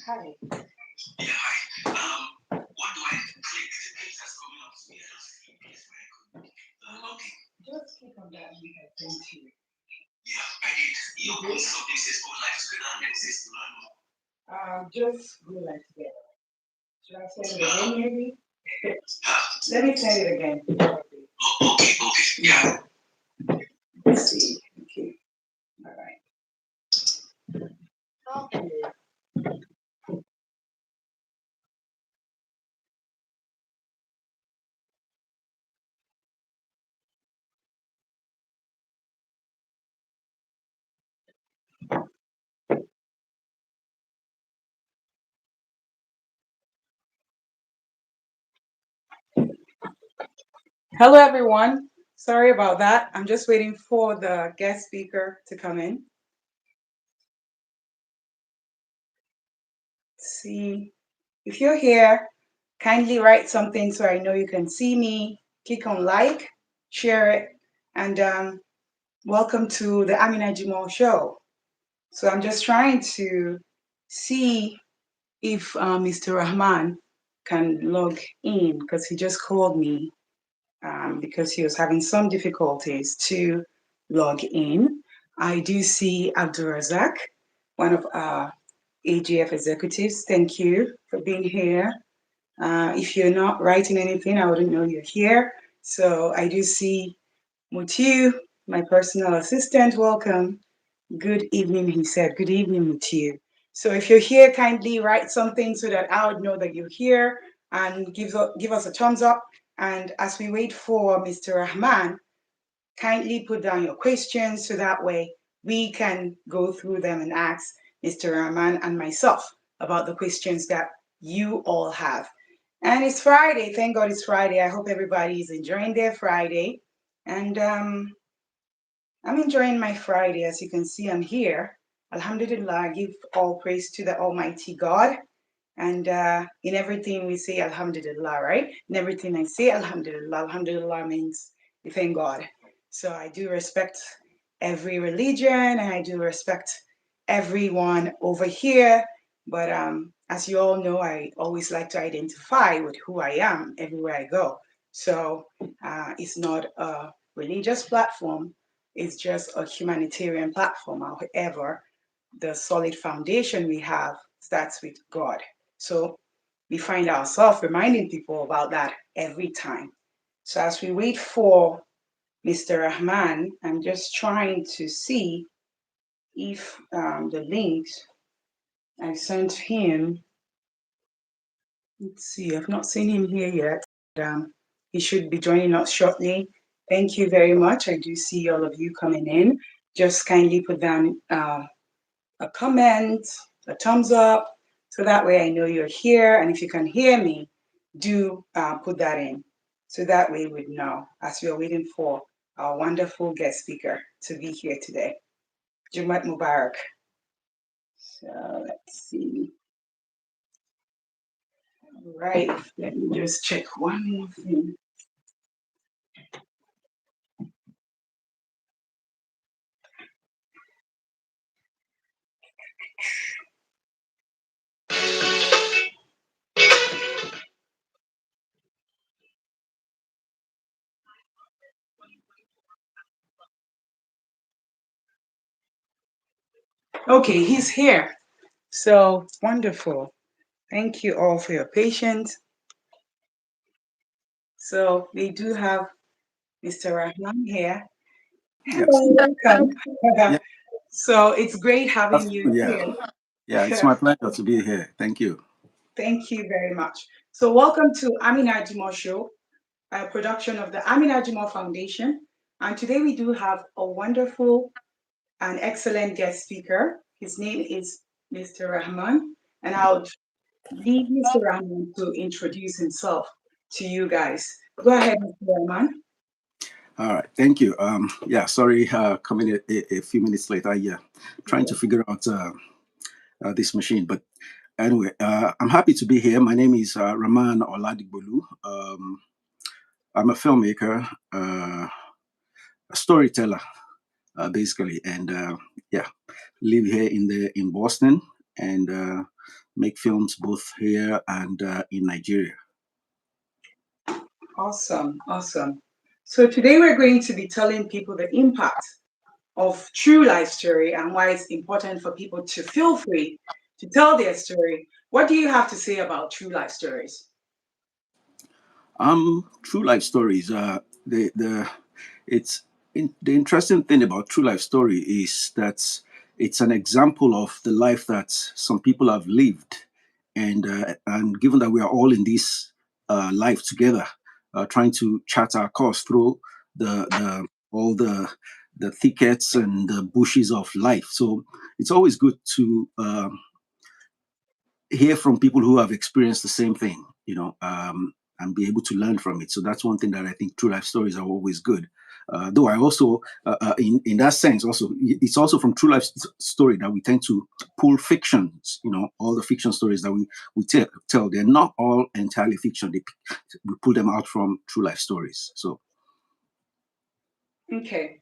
Hi. Yeah, hi. What do I click? The page that's coming up to me. I don't see a place where I could login. Just click on that link I sent you. Yeah, I did. You open something says go live together and then it says no. Just go live together. Should I send it again maybe? Let me send it again. Okay, yeah. Let's see. Okay. All right. Okay. Hello, everyone. Sorry about that. I'm just waiting for the guest speaker to come in. Let's see. If you're here, kindly write something so I know you can see me. Click on like, share it, and welcome to the Amina Jimoh Show. So I'm just trying to see if Mr. Rahman can log in because he just called me because he was having some difficulties to log in. I do see Abdul Razak, one of our AGF executives. Thank you for being here. If you're not writing anything, I wouldn't know you're here. So I do see Mutiu, my personal assistant. Welcome. Good evening, he said. Good evening, Mutiu. So if you're here, kindly write something so that I would know that you're here and give us a thumbs up. And as we wait for Mr. Rahman, kindly put down your questions so that way we can go through them and ask Mr. Rahman and myself about the questions that you all have. And it's Friday. Thank God it's Friday. I hope everybody is enjoying their Friday. And I'm enjoying my Friday. As you can see, I'm here. Alhamdulillah, I give all praise to the Almighty God. And in everything we say Alhamdulillah, right? In everything I say Alhamdulillah. Alhamdulillah means we thank God. So I do respect every religion and I do respect everyone over here. But as you all know, I always like to identify with who I am everywhere I go. So it's not a religious platform, it's just a humanitarian platform. However, the solid foundation we have starts with God. So we find ourselves reminding people about that every time. So as we wait for Mr. Rahman, I'm just trying to see if the links I sent him, let's see, I've not seen him here yet. He should be joining us shortly. Thank you very much. I do see all of you coming in. Just kindly put down a comment, a thumbs up, so that way I know you're here. And if you can hear me, do put that in. So that way we'd know as we are waiting for our wonderful guest speaker to be here today. Jumat Mubarak. So let's see. All right, let me just check one more thing. Okay, he's here. So wonderful. Thank you all for your patience. So we do have Mr. Rahman here. Yes. Welcome. Yeah. So it's great having That's, you yeah, yeah. It's here. my pleasure to be here. Thank you. Thank you very much. So welcome to Amina Jimoh Show, a production of the Amina Jimoh Foundation. And today we do have a wonderful and excellent guest speaker. His name is Mr. Rahman, and I'll leave Mr. Rahman to introduce himself to you guys. Go ahead, Mr. Rahman. All right, thank you. Yeah, sorry, coming a few minutes late. I trying to figure out this machine, but anyway, I'm happy to be here. My name is Rahman Oladigbolu. I'm a filmmaker, a storyteller, basically, and yeah, live here in Boston and make films both here and in Nigeria. Awesome, awesome. So today we're going to be telling people the impact of true life story and why it's important for people to feel free to tell their story. What do you have to say about true life stories? True life stories. The it's the interesting thing about true life story is that it's an example of the life that some people have lived, and given that we are all in this life together, trying to chart our course through the all the thickets and the bushes of life. So it's always good to hear from people who have experienced the same thing, and be able to learn from it. So that's one thing that I think true life stories are always good. Though I also, in that sense, also it's also from true life story that we tend to pull fictions. All the fiction stories that we tell, they're not all entirely fiction. We pull them out from true life stories. So Okay.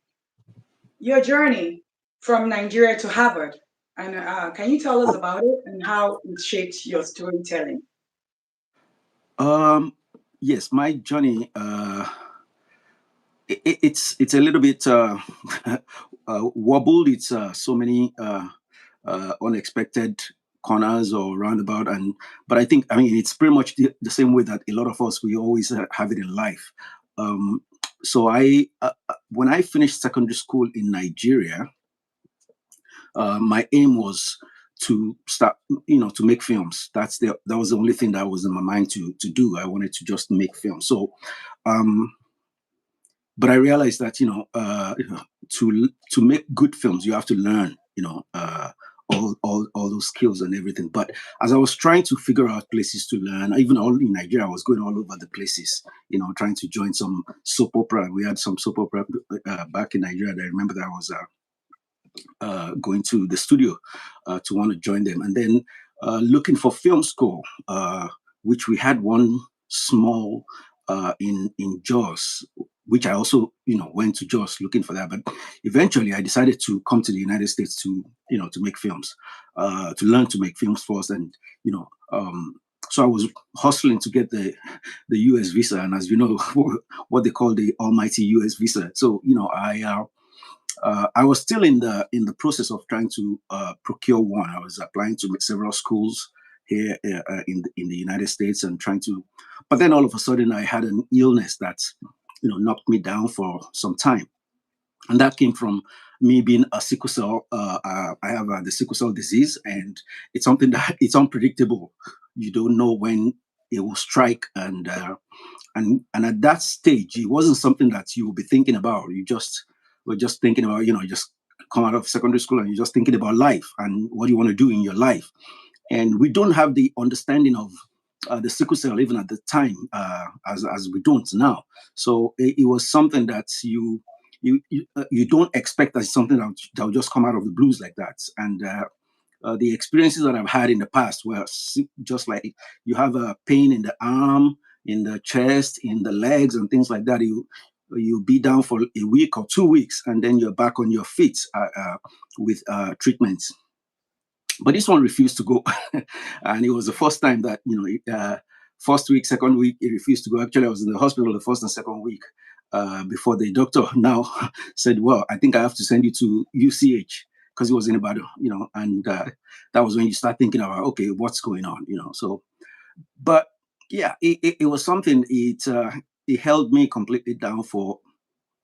Your journey from Nigeria to Harvard. And can you tell us about it and how it shaped your storytelling? um, yes, my journey. It's a little bit wobbled. It's so many unexpected corners or roundabout, but I mean it's pretty much the same way that a lot of us we always have it in life. Um, so I when I finished secondary school in Nigeria, my aim was to start, to make films. That was the only thing that was in my mind to do. I wanted to just make films. So um, but I realized that to make good films, you have to learn all those skills and everything. But as I was trying to figure out places to learn, even all in Nigeria, I was going all over the places, trying to join some soap opera. We had some soap opera back in Nigeria. I remember that I was going to the studio to want to join them, and then looking for film school, which we had one small in Jos, which I also went to Jos looking for that. But eventually, I decided to come to the United States to make films, to learn to make films first, and you know. So I was hustling to get the U.S. visa, and as you know, what they call the almighty U.S. visa. So I was still in the process of trying to procure one. I was applying to several schools here in the United States and trying to, but then all of a sudden I had an illness that knocked me down for some time, and that came from me being a sickle cell. I have the sickle cell disease, and it's something that it's unpredictable. You don't know when it will strike, and at that stage, it wasn't something that you would be thinking about. You just were just thinking about, just come out of secondary school and you're just thinking about life and what you want to do in your life. And we don't have the understanding of the sickle cell even at the time, as we don't now. So it was something that you don't expect as something that will just come out of the blues like that. And the experiences that I've had in the past were just like you have a pain in the arm, in the chest, in the legs, and things like that. You be down for a week or 2 weeks, and then you're back on your feet with treatments. But this one refused to go, and it was the first time that first week, second week, it refused to go. Actually, I was in the hospital the first and second week before the doctor now said, "Well, I think I have to send you to UCH." Because he was in Ibadan, and that was when you start thinking about, okay, what's going on, So, but yeah, it was something. It held me completely down for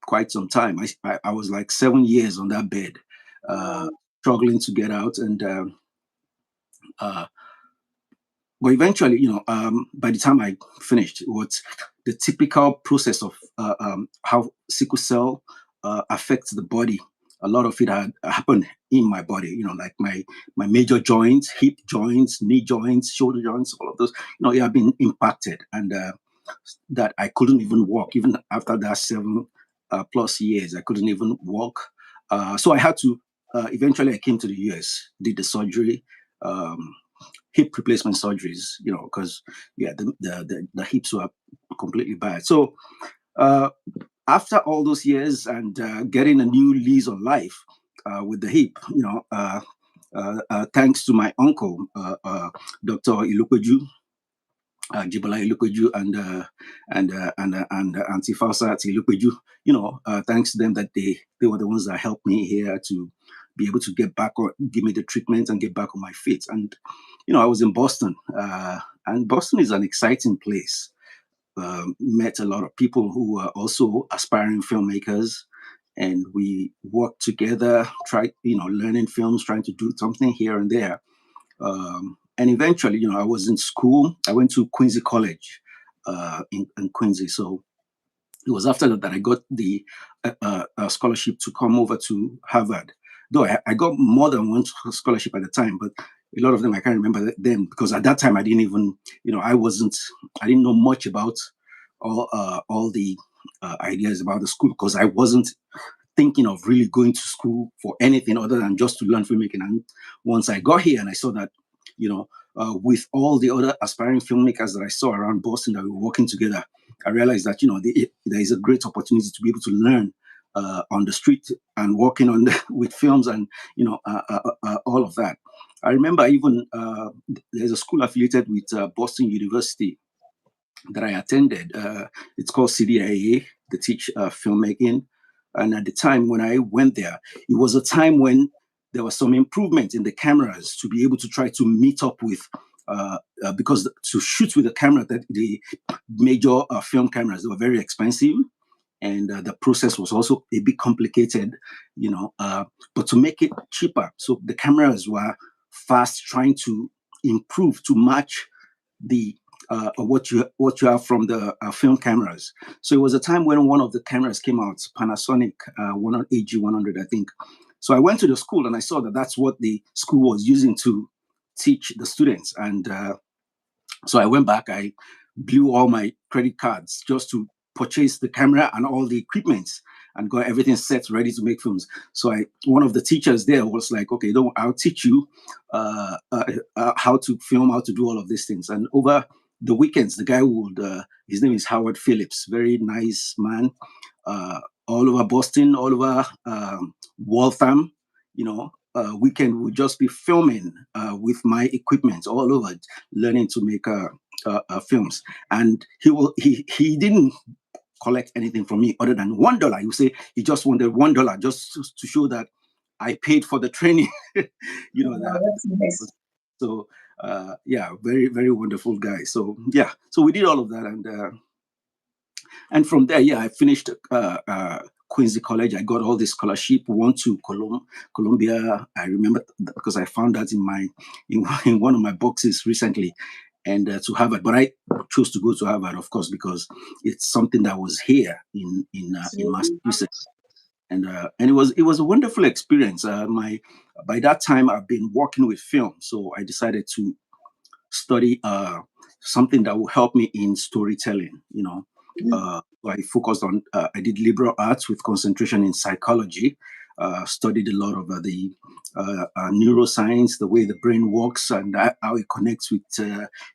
quite some time. I was like 7 years on that bed, Wow. struggling to get out. And uh, but eventually, by the time I finished, what the typical process of how sickle cell affects the body. A lot of it had happened in my body, like my major joints, hip joints, knee joints, shoulder joints, all of those, it had been impacted, and that I couldn't even walk. Even after that 7+ years, I couldn't even walk. So I had to. Eventually, I came to the US, did the surgery. Hip replacement surgeries, because the hips were completely bad. So uh, after all those years and getting a new lease on life with the hip, thanks to my uncle, Dr. Ilupeju, Jibola Ilupeju, and Auntie Fausat Ilupeju, thanks to them that they were the ones that helped me here to be able to get back or give me the treatment and get back on my feet. And I was in Boston, and Boston is an exciting place. Met a lot of people who were also aspiring filmmakers, and we worked together, tried, learning films, trying to do something here and there. And eventually, I was in school. I went to Quincy College in Quincy. So it was after that I got the scholarship to come over to Harvard. Though I got more than one scholarship at the time, but a lot of them I can't remember them, because at that time I didn't even, I didn't know much about all the ideas about the school, because I wasn't thinking of really going to school for anything other than just to learn filmmaking. And once I got here and I saw that, with all the other aspiring filmmakers that I saw around Boston that we were working together, I realized that there is a great opportunity to be able to learn on the street and working on with films and all of that. I remember even there's a school affiliated with Boston University that I attended. It's called CDIA. They teach filmmaking. And at the time when I went there, it was a time when there was some improvement in the cameras to be able to try to meet up with, because to shoot with a camera, that the major film cameras, they were very expensive. And the process was also a bit complicated, but to make it cheaper. So the cameras were fast trying to improve to match the what you have from the film cameras. So it was a time when one of the cameras came out, Panasonic AG100, I think. So I went to the school and I saw that that's what the school was using to teach the students. And so I went back, I blew all my credit cards just to purchase the camera and all the equipment and got everything set ready to make films. So one of the teachers there was like, okay, I'll teach you how to film, how to do all of these things. And over the weekends, the guy would, his name is Howard Phillips, very nice man, all over Boston, all over Waltham, weekend would just be filming with my equipment all over, learning to make films. And he didn't collect anything from me other than $1. He would say he just wanted $1 just to show that I paid for the training. Wow, That. that's nice. So yeah, very very wonderful guy. So yeah, so we did all of that, and from there, yeah, I finished Quincy College. I got all the scholarship. Went to Columbia. I remember because I found that in one of my boxes recently, and to Harvard. But I chose to go to Harvard, of course, because it's something that was here in Absolutely. Massachusetts, and it was a wonderful experience. My By that time, I've been working with film, so I decided to study something that will help me in storytelling. So I focused on, I did liberal arts with concentration in psychology, studied a lot of the neuroscience, the way the brain works, and how it connects with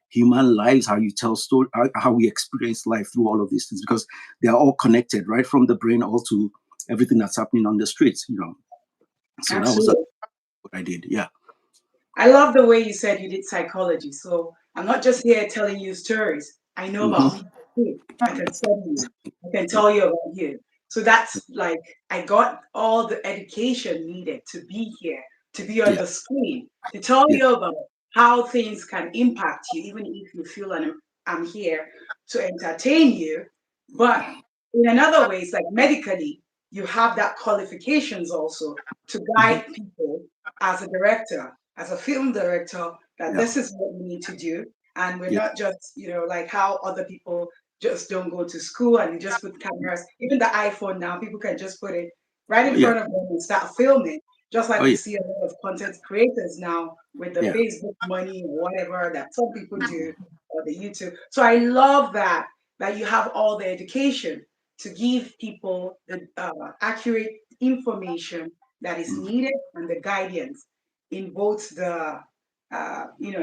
human lives, how you tell story, how we experience life through all of these things, because they are all connected, right from the brain all to everything that's happening on the streets. So that was Absolutely. what I did. Yeah. I love the way you said you did psychology. So I'm not just here telling you stories. I know about Hmm. people too. I can study you. I can tell you about you. So that's like I got all the education needed to be here, to be on Yeah. the screen, to tell Yeah. you about how things can impact you, even if you feel I'm here to entertain you. But in another ways, like medically, you have that qualifications also to Mhm. guide people as a director, as a film director, that Yeah. this is what we need to do. And we're Yeah. not just, like how other people just don't go to school and you just put cameras. Even the iPhone now, people can just put it right Oh in yeah. front of them and start filming. Just Oh like we yeah. see a lot of content creators now with the Yeah. Facebook money or whatever that some people do, or the YouTube. So I love that you have all the education to give people the accurate information that is Mhm. needed and the guidance in both the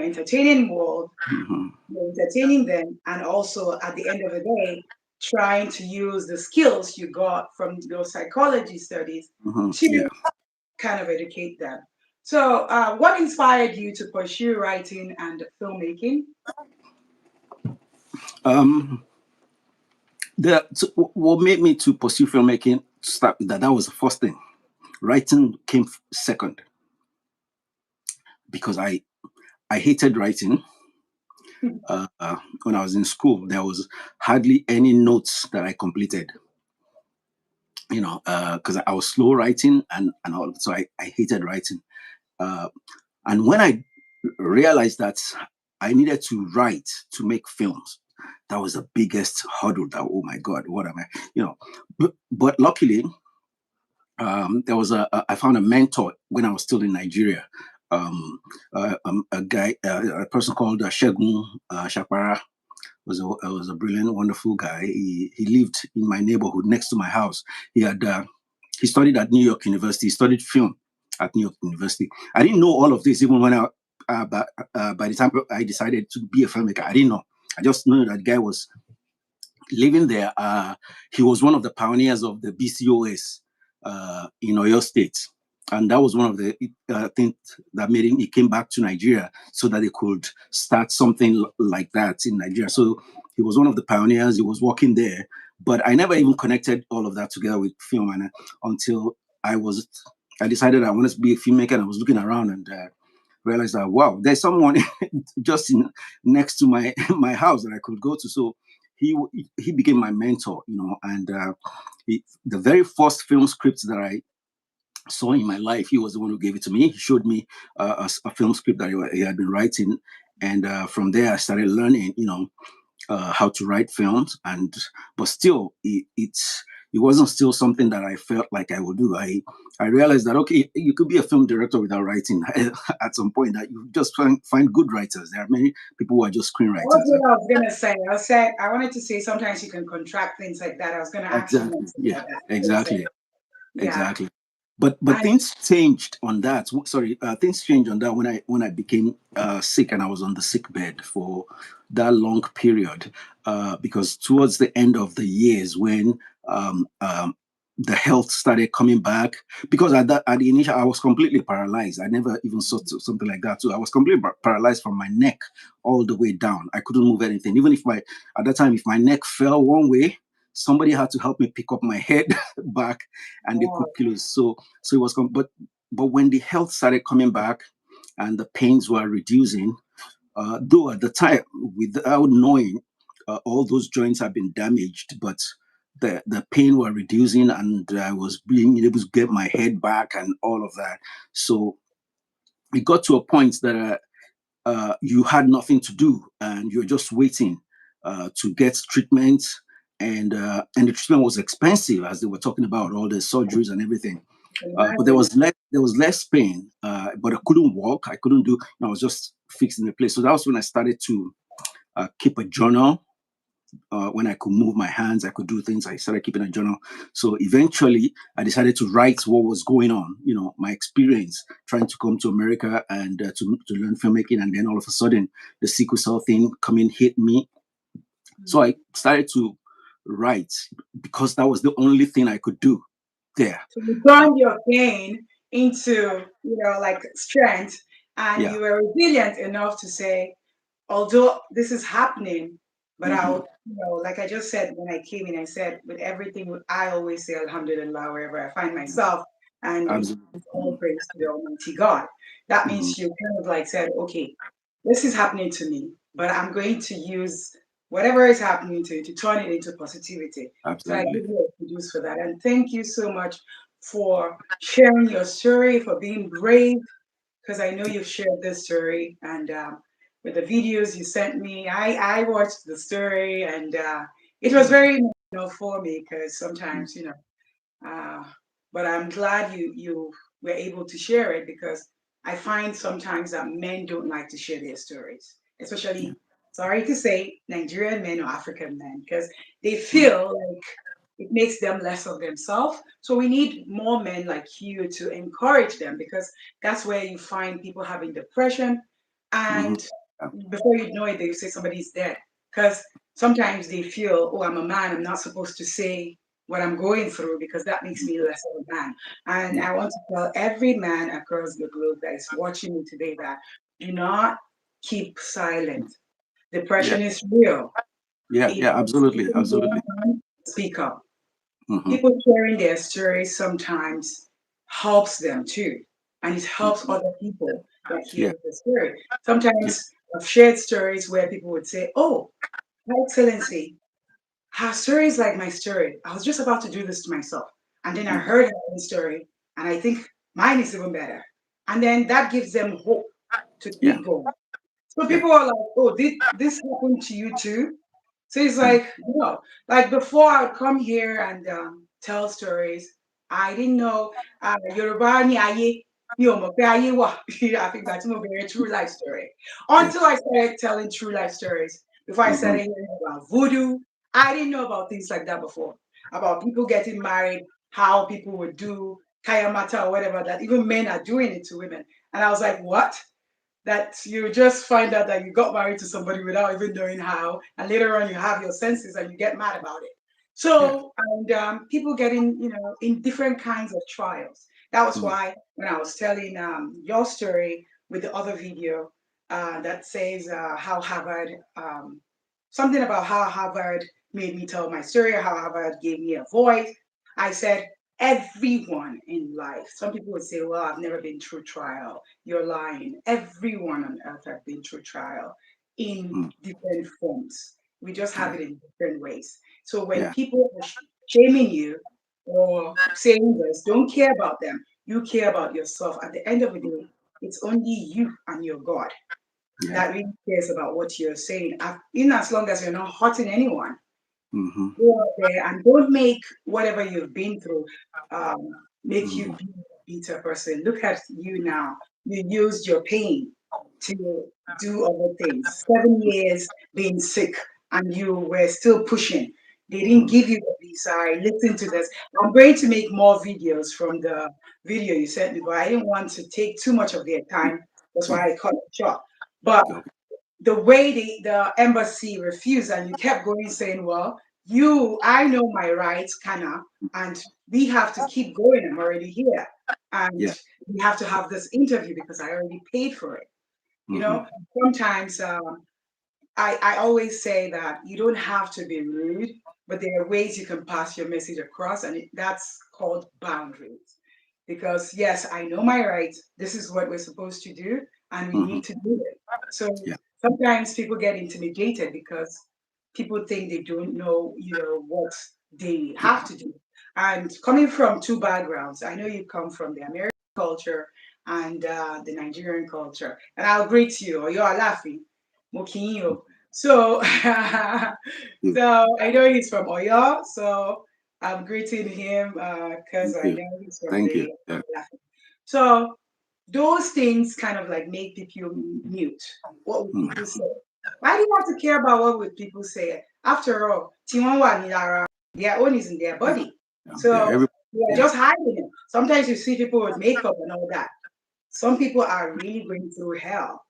entertaining world, Mhm. entertaining them, and also at the end of the day, trying to use the skills you got from those psychology studies Mhm. to Yeah. kind of educate them. So, what inspired you to pursue writing and filmmaking? Um, what made me to pursue filmmaking, start with that. That was the first thing. Writing came second because I hated writing. When I was in school, there was hardly any notes that I completed. Because I was slow writing and all, so I hated writing. Uh, and when I realized that I needed to write to make films, that was the biggest hurdle. That, oh my God, what am I? But luckily, there was I found a mentor when I was still in Nigeria. A guy, a person called Shegun Shapara, was a brilliant, wonderful guy. He lived in my neighborhood next to my house. He studied at New York University. He studied film at New York University. I didn't know all of this even when by the time I decided to be a filmmaker. I didn't know. I just knew that guy was living there. He was one of the pioneers of the BCOS in Oyo State. And that was one of the things that made him, he came back to Nigeria so that they could start something like that in Nigeria. So he was one of the pioneers. He was working there. But I never even connected all of that together with film until I was, I decided I wanted to be a filmmaker, and I was looking around and realized that, wow, there's someone just next to my my house that I could go to. So he he became my mentor, and the very first film script that I saw in my life, he was the one who gave it to me. He showed me a film script that he had been writing, and from there I started learning, how to write films. And but still, it wasn't still something that I felt like I would do. I realized that, okay, you could be a film director without writing. At some point, that you just find good writers. There are many people who are just That's screenwriters. what I was gonna say. I wanted to say sometimes you can contract things like that. I was gonna ask you Exactly. next Yeah. about that. You said, Exactly. yeah, Exactly. But and things changed on that. Sorry, things changed on that when I became sick, and I was on the sick bed for that long period, because towards the end of the years when the health started coming back, because at the initial I was completely paralyzed. I never even saw something like that. So I was completely paralyzed from my neck all the way down. I couldn't move anything. Even if my at that time if my neck fell one way, somebody had to help me pick up my head back, and they put oh, pillows. So it was, but when the health started coming back and the pains were reducing, though at the time, without knowing, all those joints had been damaged, but the pain were reducing, and I was being able to get my head back and all of that. So it got to a point that you had nothing to do, and you're just waiting to get treatment. And the treatment was expensive, as they were talking about all the surgeries and everything. I can But there imagine. was less pain, but I couldn't walk. I couldn't do. I was just fixed in the place. So that was when I started to keep a journal. When I could move my hands, I could do things. I started keeping a journal. So eventually, I decided to write what was going on. My experience trying to come to America and to learn filmmaking, and then all of a sudden, the sickle cell thing coming hit me. So I started to write because that was the only thing I could do there. So you Uh, turned your pain into, like strength, and yeah. you were resilient enough to say, although this is happening, but Hmm. I'll, like I just said when I came in, I said, with everything, I always say Alhamdulillah wherever I find myself, and it's Absolutely. all praise to the Almighty God. That Hmm. means you kind of like said, okay, this is happening to me, but I'm going to use whatever is happening to turn it into positivity. So I Absolutely. give you a kudos for that. And thank you so much for sharing your story, for being brave, because I know you've shared this story. And with the videos you sent me, I watched the story, and it was Mm, very emotional for me because mm, sometimes, uh, but I'm glad you were able to share it because I find sometimes that men don't like to share their stories, yeah. especially, sorry to say, Nigerian men or African men, because they Mm, feel like it makes them less of themselves. So we need more men like you to encourage them because that's where you find people having depression, mhm, and yeah. before you know it, they say somebody's dead because sometimes they feel, oh, I'm a man, I'm not supposed to say what I'm going through because that makes Mm, me less of a man. And yeah. I want to tell every man across the globe that is watching me today that do not keep silent. Yeah. Depression is real. Yeah. If Yeah. there's Absolutely. something Absolutely. going on, speak up. Hmm. People sharing their stories sometimes helps them too. And it helps Hmm. other people that Yeah. hear the story. Yeah. Sometimes I've shared stories where people would say, oh, Excellency, her story is like my story. I was just about to do this to myself. And then I Hmm. heard her own story, and I think mine is even better. And then that gives them hope to Yeah. keep going. So Yeah. people are like, oh, this happened to you too? So it's Mm, like, no. Like before I would come here and tell stories, I didn't know Yoruba ni aye, mi ò mọ̀ pé ayé wà. Àfìgbà tí mo bẹ̀rẹ̀ true life story. yeah. Until I started telling true life stories, before I Hmm. started hearing about voodoo, I didn't know about things like that before. About people getting married, how people would do kaya mata or whatever, that even men are doing it to women. And I was like, what? That you just find out that you got married to somebody without even knowing how, and later on you have your senses and you get mad about it. Yeah. So, and people getting, in different kinds of trials. That was Mm, why when I was telling your story with the other video that says how Harvard, something about how Harvard made me tell my story, how Harvard gave me a voice. I said, everyone in life, some people would say, well, I've never been through trial. You're lying. Everyone on earth has been through trial in mm, different forms. We just have yeah. it in different ways. So when Yeah. people are shaming you or saying this, don't care about them. You care about yourself. At the end of the day, it's only you and your God Yeah. that really cares about what you're saying. In as long as you're not hurting anyone, Hmm. go out there and don't make whatever you've been through make you Hmm. be a bitter person. Look at you now. You used your pain to do other things. 7 years being sick, and you were still pushing. They didn't Mm, give you the visa. I listened to this. I'm going to make more videos from the video you sent me, but I didn't want to take too much of their mm, time. That's mm. why I cut it short. But Okay. the way the embassy refused, and you kept going saying, well, I know my rights, Kana, and we have to keep going. I'm already here. And Yeah. we have to have this interview because I already paid for it. You Hmm. know, sometimes I always say that you don't have to be rude, but there are ways you can pass your message across, and that's called boundaries. Because, yes, I know my rights. This is what we're supposed to do, and we Hmm. need to do it. So Yeah. sometimes people get intimidated because people think they don't know, what they have to do. And coming from two backgrounds, I know you come from the American culture and the Nigerian culture, and I'll greet you, or you're laughing. Mokinyo. So, You. so I know he's from Oyo, so I'm greeting him because Thank I you. know he's from Thank you. the. Yeah. So those things kind of like make people mute. What would Mm, people say? Why do you have to care about what would people say? After all, Timonwa Nilara, their own is in their yeah. body. Yeah. Yeah. So they are Yeah. just hiding it. Sometimes you see people with makeup and all that. Some people are really going through hell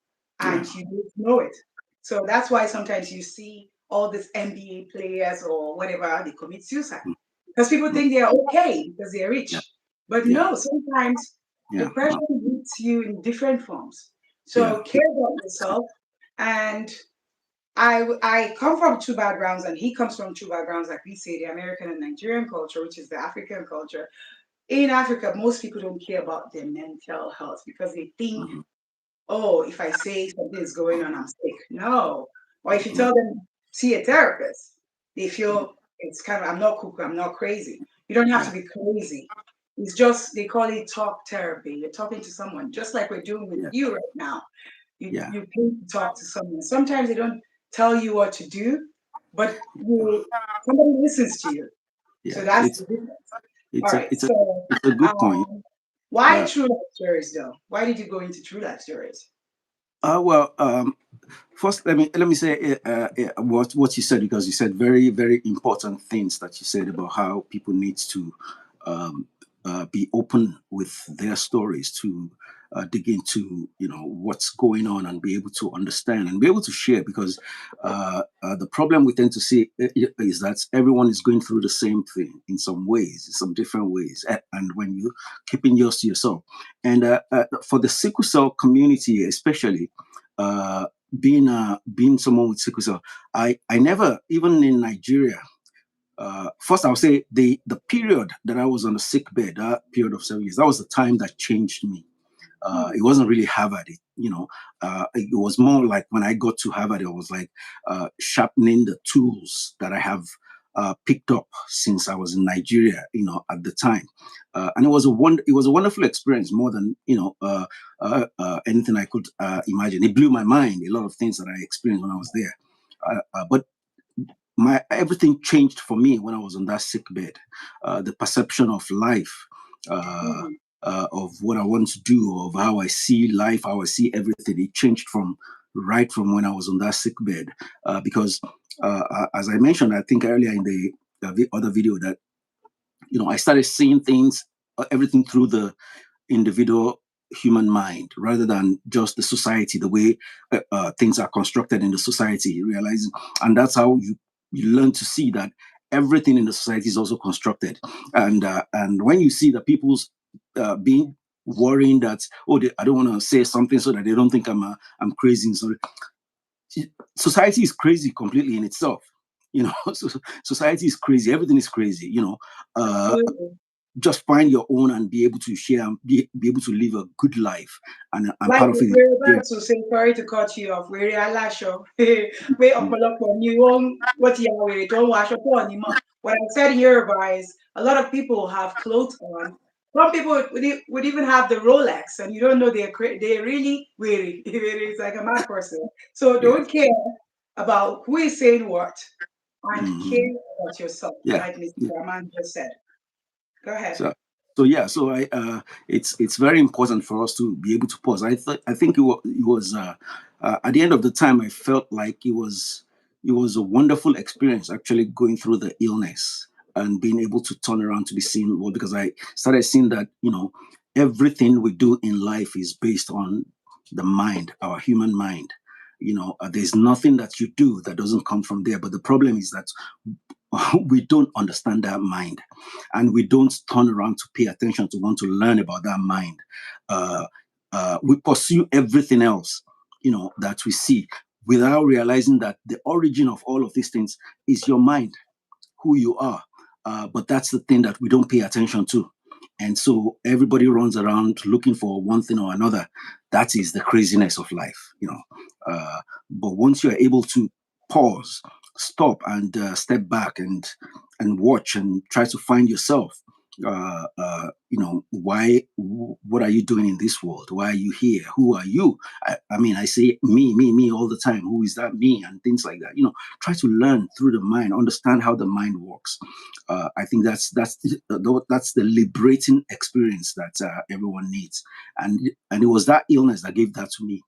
Yeah. and you don't know it. So that's why sometimes you see all these NBA players or whatever, they commit suicide Mm, because people mm, think they're okay because they're yeah. rich. But Yeah. no, sometimes Yeah. depression hits you in different forms. Yeah. So care about yourself. And I come from two backgrounds, and he comes from two backgrounds, like we say, the American and Nigerian culture, which is the African culture. In Africa, most people don't care about their mental health because they think, Mhm, oh, if I say something is going on, I'm sick. No. Or if you mhm, tell them see a therapist. They feel it's kind of, I'm not cuckoo, I'm not crazy. You don't have to Yeah, be crazy. It's just, they call it talk therapy. You're talking to someone, just like we're doing with yeah, you right now. yeah, You pay to talk to someone. Sometimes they don't tell you what to do, but somebody listens to you. So yeah. that's the difference. All It's a right. it's a So it's a good point. why Uh, true life stories though? Why did you go into true life stories? well, first, let me say what you said, because you said very very important things that you said about how people need to um, be open with their stories, to dig into what's going on, and be able to understand and be able to share, because the problem we tend to see is that everyone is going through the same thing in some ways, in some different ways, and when you keeping yours to yourself, and for the sickle cell community especially, uh, being someone with sickle cell, I never, even in Nigeria. First, I'll say the period that I was on the sick bed, that period of 7 years, that was the time that changed me. Hmm. It wasn't really Harvard. It was more like when I got to Harvard, it was like sharpening the tools that I have picked up since I was in Nigeria. At the time, and it was a wonderful experience, more than anything I could imagine. It blew my mind. A lot of things that I experienced when I was there, but my everything changed for me when I was on that sick bed. The perception of life, uh, Hmm. of what I want to do, of how I see life, how I see everything. It changed from when I was on that sick bed, because as I mentioned, I think earlier in the other video, that I started seeing things, everything through the individual human mind, rather than just the society, the way things are constructed in the society, realizing. And that's how you learn to see that everything in the society is also constructed. And when you see that people's being worrying that, oh, I don't want to say something so that they don't think I'm crazy, and so society is crazy completely in itself. So society is crazy, everything is crazy. uh Absolutely. just find your own and be able to share, and be able to live a good life, and Like part of it is we're sharing. about to say, sorry to cut you off. We're alasho. We Yeah, ọ̀pọ̀lọpọ̀ ni wọ́n what you are don't wash up on. What I said here is a lot of people have clothes on. Some people would even have the Rolex, and you don't know they're really weary. It's like a mad person. So yeah, don't care about who is saying what, and hmm, care about yourself, yeah, like Mr. yeah. Rahman just said. Go ahead. So yeah, so it's very important for us to be able to pause. I think it was at the end of the time, I felt like it was a wonderful experience, actually going through the illness and being able to turn around to be seen. Well, because I started seeing that everything we do in life is based on the mind, our human mind. There's nothing that you do that doesn't come from there. But the problem is that we don't understand that mind, and we don't turn around to pay attention, to want to learn about that mind. uh, we pursue everything else, that we see, without realizing that the origin of all of these things is your mind, who you are. But that's the thing that we don't pay attention to. And so everybody runs around looking for one thing or another. That is the craziness of life. But once you are able to pause, stop, and step back, and watch, and try to find yourself, what are you doing in this world? Why are you here? Who are you? I mean, I say me all the time. Who is that me? And things like that. Try to learn through the mind, understand how the mind works. I think that's the liberating experience that everyone needs, and it was that illness that gave that to me.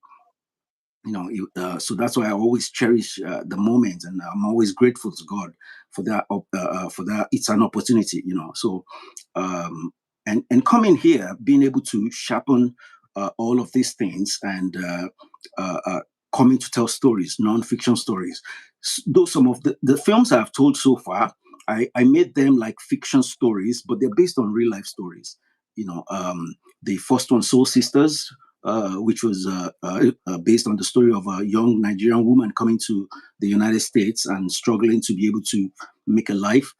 So that's why I always cherish the moment, and I'm always grateful to God for that. It's an opportunity. So um, and coming here, being able to sharpen all of these things, and coming to tell stories, non-fiction stories. Though some of the films I've told so far, I made them like fiction stories, but they're based on real life stories. The first one, Soul Sisters, which was based on the story of a young Nigerian woman coming to the United States and struggling to be able to make a life.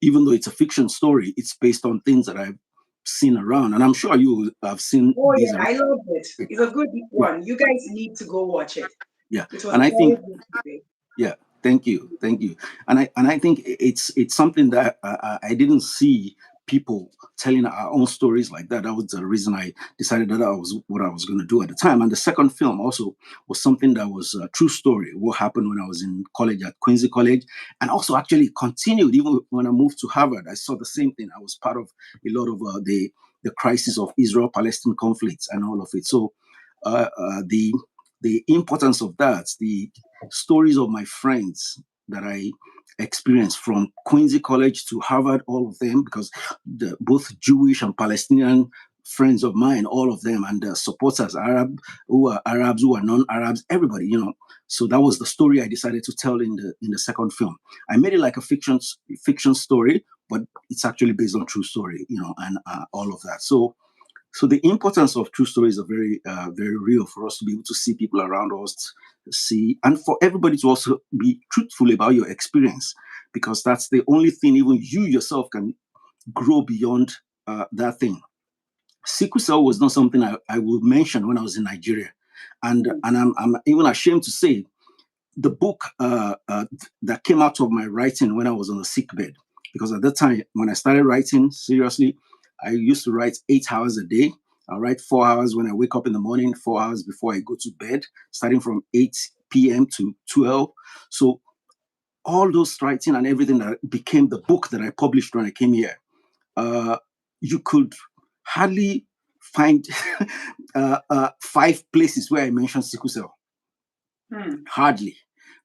Even though it's a fiction story, it's based on things that I've seen around, and I'm sure you have seen Oh these yeah, around. I loved it. It's a good Yeah, one. You guys need to go watch it. yeah, It was and I very think good today. yeah, Thank you, thank you. And I think it's something that I didn't see people telling our own stories like that. That was the reason I decided that was what I was going to do at the time. And the second film also was something that was a true story. What happened when I was in college at Quincy College, and also actually continued even when I moved to Harvard. I saw the same thing. I was part of a lot of the crisis of Israel-Palestine conflicts and all of it. So the importance of that, the stories of my friends that I experienced from Quincy College to Harvard, all of them, because both Jewish and Palestinian friends of mine, all of them, and the supporters, who are Arabs, who are non-Arabs, everybody, So that was the story I decided to tell in the second film. I made it like a fiction story, but it's actually based on true story, and all of that. So the importance of true stories are very real for us to be able to see people around us, see, and for everybody to also be truthful about your experience, because that's the only thing even you yourself can grow beyond that thing. Sickle cell was not something I would mention when I was in Nigeria, and I'm even ashamed to say the book that came out of my writing when I was on the sick bed. Because at that time, when I started writing seriously, I used to write 8 hours a day. I write 4 hours when I wake up in the morning, 4 hours before I go to bed, starting from 8 p.m. to 12. So all those writing and everything that became the book that I published when I came here, uh, you could hardly find 5 places where I mentioned sickle cell. Hardly,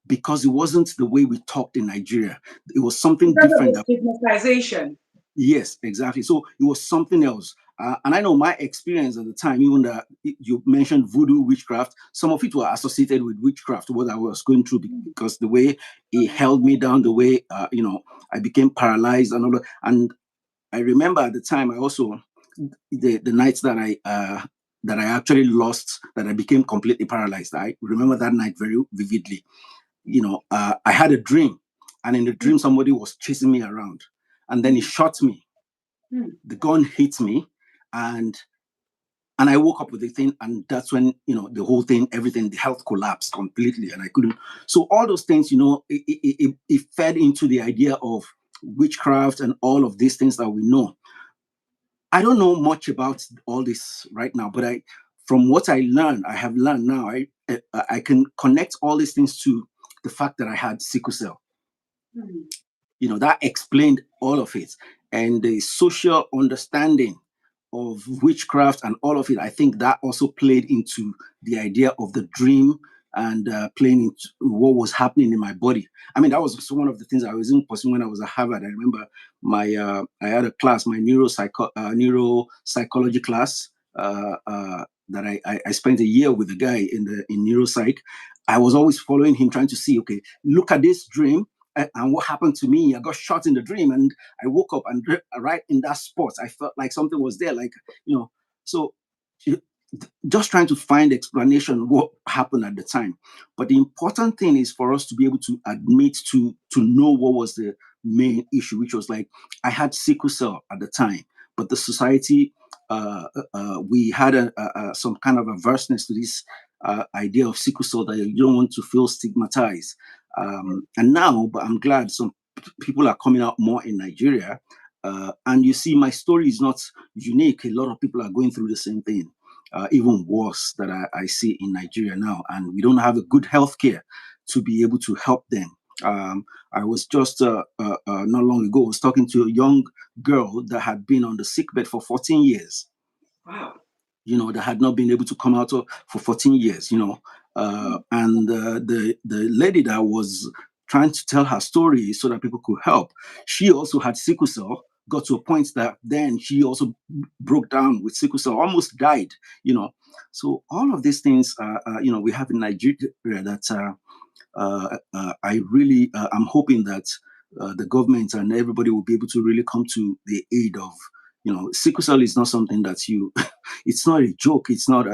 because it wasn't the way we talked in Nigeria. It was something Because of different. the stigmatization. Yes, exactly. So it was something else. And I know my experience at the time, even that you mentioned voodoo witchcraft, some of it were associated with witchcraft, what I was going through, because the way it held me down, the way, I became paralyzed and all that. And I remember at the time, I also, the nights that I actually lost, that I became completely paralyzed. I remember that night very vividly. I had a dream, and in the dream, somebody was chasing me around, and then he shot me. The gun hit me, and I woke up with the thing, and that's when the whole thing, everything, the health collapsed completely, and I couldn't. So all those things, it fed into the idea of witchcraft and all of these things that we know. I don't know much about all this right now, but from what I have learned now, I can connect all these things to the fact that I had sickle cell. That explained all of it, and the social understanding of witchcraft and all of it. I think that also played into the idea of the dream, and playing into what was happening in my body. I mean, that was also one of the things I was in pursuing when I was at Harvard. I remember I had a class, my neuropsychology class, that I spent a year with a guy in neuropsych. I was always following him, trying to see, okay, look at this dream, and what happened to me. I got shot in the dream, and I woke up, and right in that spot, I felt like something was there, like, so just trying to find explanation what happened at the time. But the important thing is for us to be able to admit to know what was the main issue, which was like, I had sickle cell at the time, but the society, we had some kind of averseness to this idea of sickle cell, that you don't want to feel stigmatized. And now, but I'm glad some people are coming out more in Nigeria. And you see, my story is not unique. A lot of people are going through the same thing, even worse, that I see in Nigeria now. And we don't have a good healthcare to be able to help them. I was just not long ago, I was talking to a young girl that had been on the sick bed for 14 years. Wow. That had not been able to come out for 14 years, and the lady that was trying to tell her story so that people could help, she also had sickle cell, got to a point that then she also broke down with sickle cell, almost died, so all of these things, we have in Nigeria, that I really, I'm hoping that the government and everybody will be able to really come to the aid of, sickle cell is not something that it's not a joke. It's not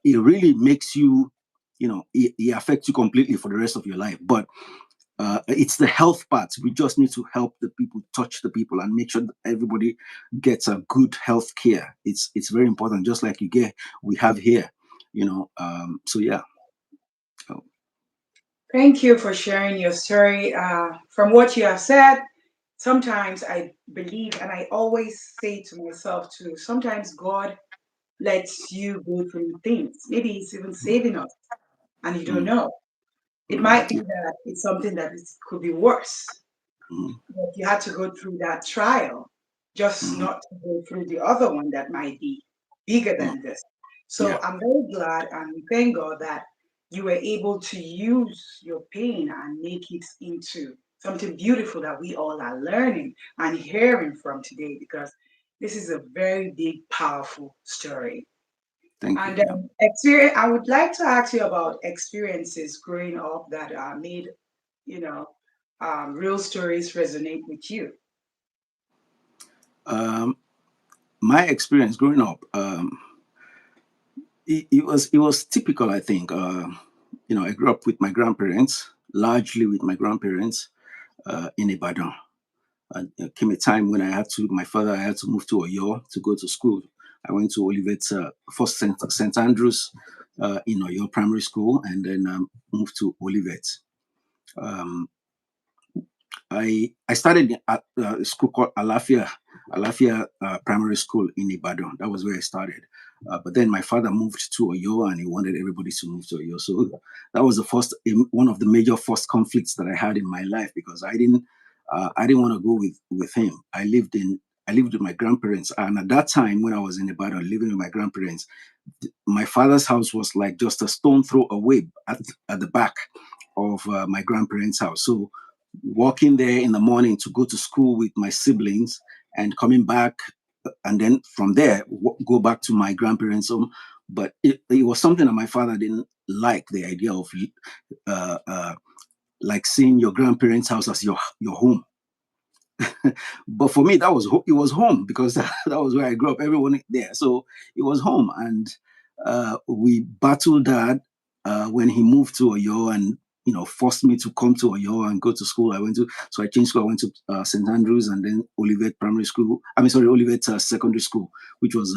it really makes you, it affects you completely for the rest of your life. But it's the health part. We just need to help the people, touch the people, and make sure that everybody gets a good health care. It's very important, just like we have here, so yeah. Thank you for sharing your story. From what you have said, sometimes I believe, and I always say to myself too, sometimes God lets you go through things. Maybe He's even saving us, and you don't Mm, know. It mm, might be that it's something that could be worse. mm, But you had to go through that trial, just mm, not to go through the other one that might be bigger mm. than this. So Yeah, I'm very glad and we thank God that you were able to use your pain and make it into something beautiful that we all are learning and hearing from today because this is a very big, powerful story. thank you. And Yeah. experience, I would like to ask you about experiences growing up that made, you know, real stories resonate with you. Um, my experience growing up, it was typical. I think. I grew up with my grandparents, largely with my grandparents in Ibadan. And there came a time when my father I had to move to Oyo to go to school. I went to Olivet, first St. Andrews in Oyo Primary School, and then moved to Olivet. Um, I started at a school called Alafia Primary School in Ibadan. That was where I started. But then my father moved to Oyo, and he wanted everybody to move to Oyo. So that was the first one of the major first conflicts that I had in my life because I didn't want to go with him. I lived with my grandparents, and at that time when I was in Ibadan living with my grandparents, my father's house was like just a stone throw away at the back of my grandparents' house. So walking there in the morning to go to school with my siblings and coming back, and then from there go back to my grandparents' home. But it was something that my father didn't like, the idea of uh, uh, like seeing your grandparents' house as your home. But for me, it was home because that was where I grew up. Everyone there, so it was home, and we battled that when he moved to Oyo and forced me to come to Oyo and go to school. I changed school. I went to St. Andrews and then Olivet Primary School. I mean, sorry, Olivet Secondary School, which was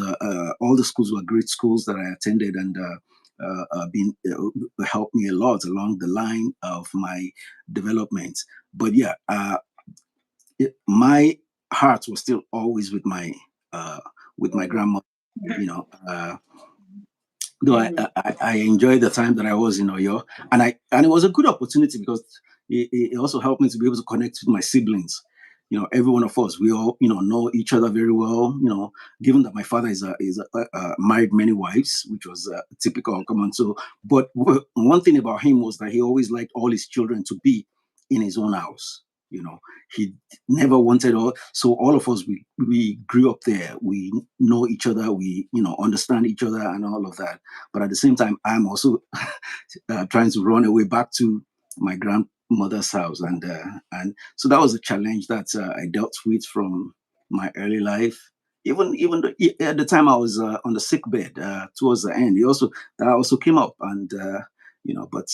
all the schools were great schools that I attended and. Been helped me a lot along the line of my development. But yeah, my heart was still always with my grandma. You know, though I, Mm, I I enjoyed the time that I was in Oyo, and it was a good opportunity because it also helped me to be able to connect with my siblings. Every one of us, we all know each other very well. Given that my father married many wives, which was typical common. So, but one thing about him was that he always liked all his children to be in his own house. He never wanted all. So all of us, we grew up there. We know each other. We understand each other and all of that. But at the same time, I'm also trying to run away back to my grandmother's house, and so that was a challenge that I dealt with from my early life. Even at the time I was on the sick bed towards the end, that also came up, and but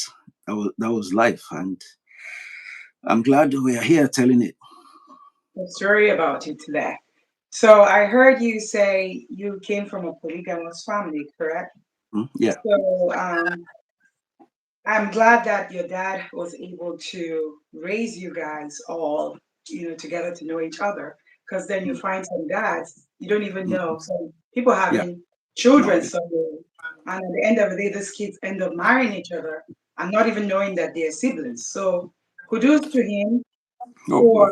that was life, and I'm glad we are here telling it. a story about it there. So I heard you say you came from a polygamous family, correct? Yeah. So I'm glad that your dad was able to raise you guys all, together to know each other. Because then you Mm, find some dads you don't even mm, know. Some people yeah. having No. children somewhere, and at the end of the day, these kids end up marrying each other and not even knowing that they're siblings. So kudos to him Oh boy.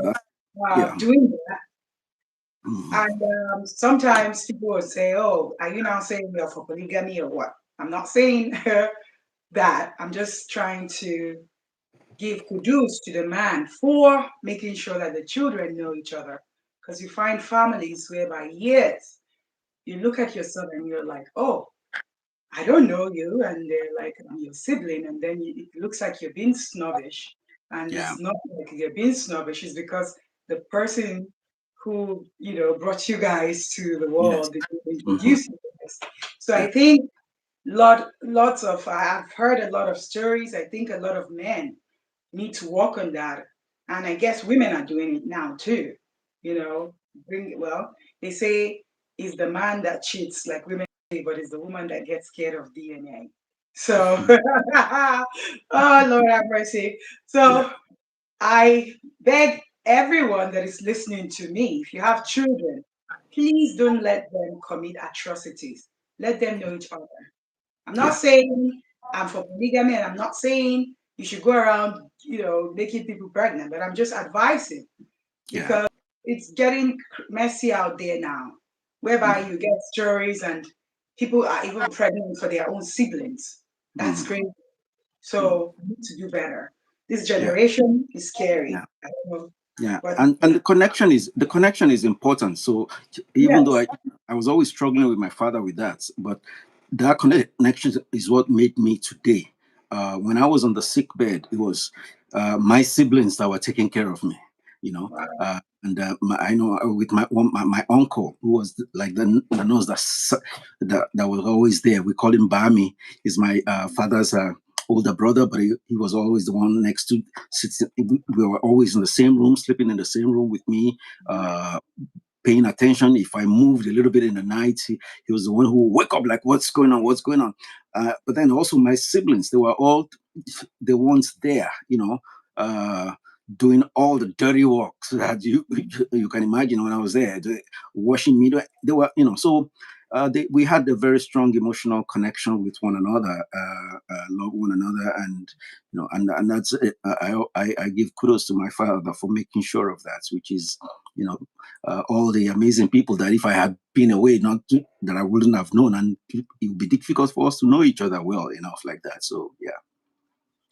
for Yeah. doing that. Mm, And sometimes people will say, "Oh, are you now saying you're for polygamy or what?" I'm not saying that. I'm just trying to give kudos to the man for making sure that the children know each other. Because you find families whereby, yes, you look at your son and you're like, "Oh, I don't know you," and they're like, "I'm your sibling," and then it looks like you're being snobbish, and yeah. it's not like you're being snobbish. It's because the person who brought you guys to the Yes. world, who Hmm. introduced you guys. So I Yeah. think lots of I've heard a lot of stories. I think a lot of men need to work on that, and I guess women are doing it now too. They say it's the man that cheats, like women say, but it's the woman that gets scared of DNA. So, oh Lord have mercy. Yeah. So I beg everyone that is listening to me, if you have children, please don't let them commit atrocities. Let them know each other. I'm not Yeah. saying I'm for polygamy, and I'm not saying you should go around, making people pregnant, but I'm just advising Yeah. because it's getting messy out there now, whereby Mm, you get stories and people are even pregnant for their own siblings. That's mm, crazy. mm. So we need to do better. This Yeah. generation is scary. Yeah. I don't know Yeah, what. and the connection is important. So even though Yes. I was always struggling with my father with that, but that connection is what made me today. When I was on the sick bed, it was my siblings that were taking care of me. You know, Wow. I know with my uncle who was like the nurse that was always there. We call him Bami. He's my father's older brother, but he was always the one next to we were always in the same room, sleeping in the same room with me, uh, paying attention. If I moved a little bit in the night, he was the one who would wake up like, what's going on? What's going on? But then also my siblings, they were all the ones there, uh, doing all the dirty work so that you can imagine when I was there, washing me. They were, so we had a very strong emotional connection with one another, love one another, and and that's it. I give kudos to my father for making sure of that, which is you know all the amazing people that if I had been away, that I wouldn't have known, and it would be difficult for us to know each other well enough like that. So yeah.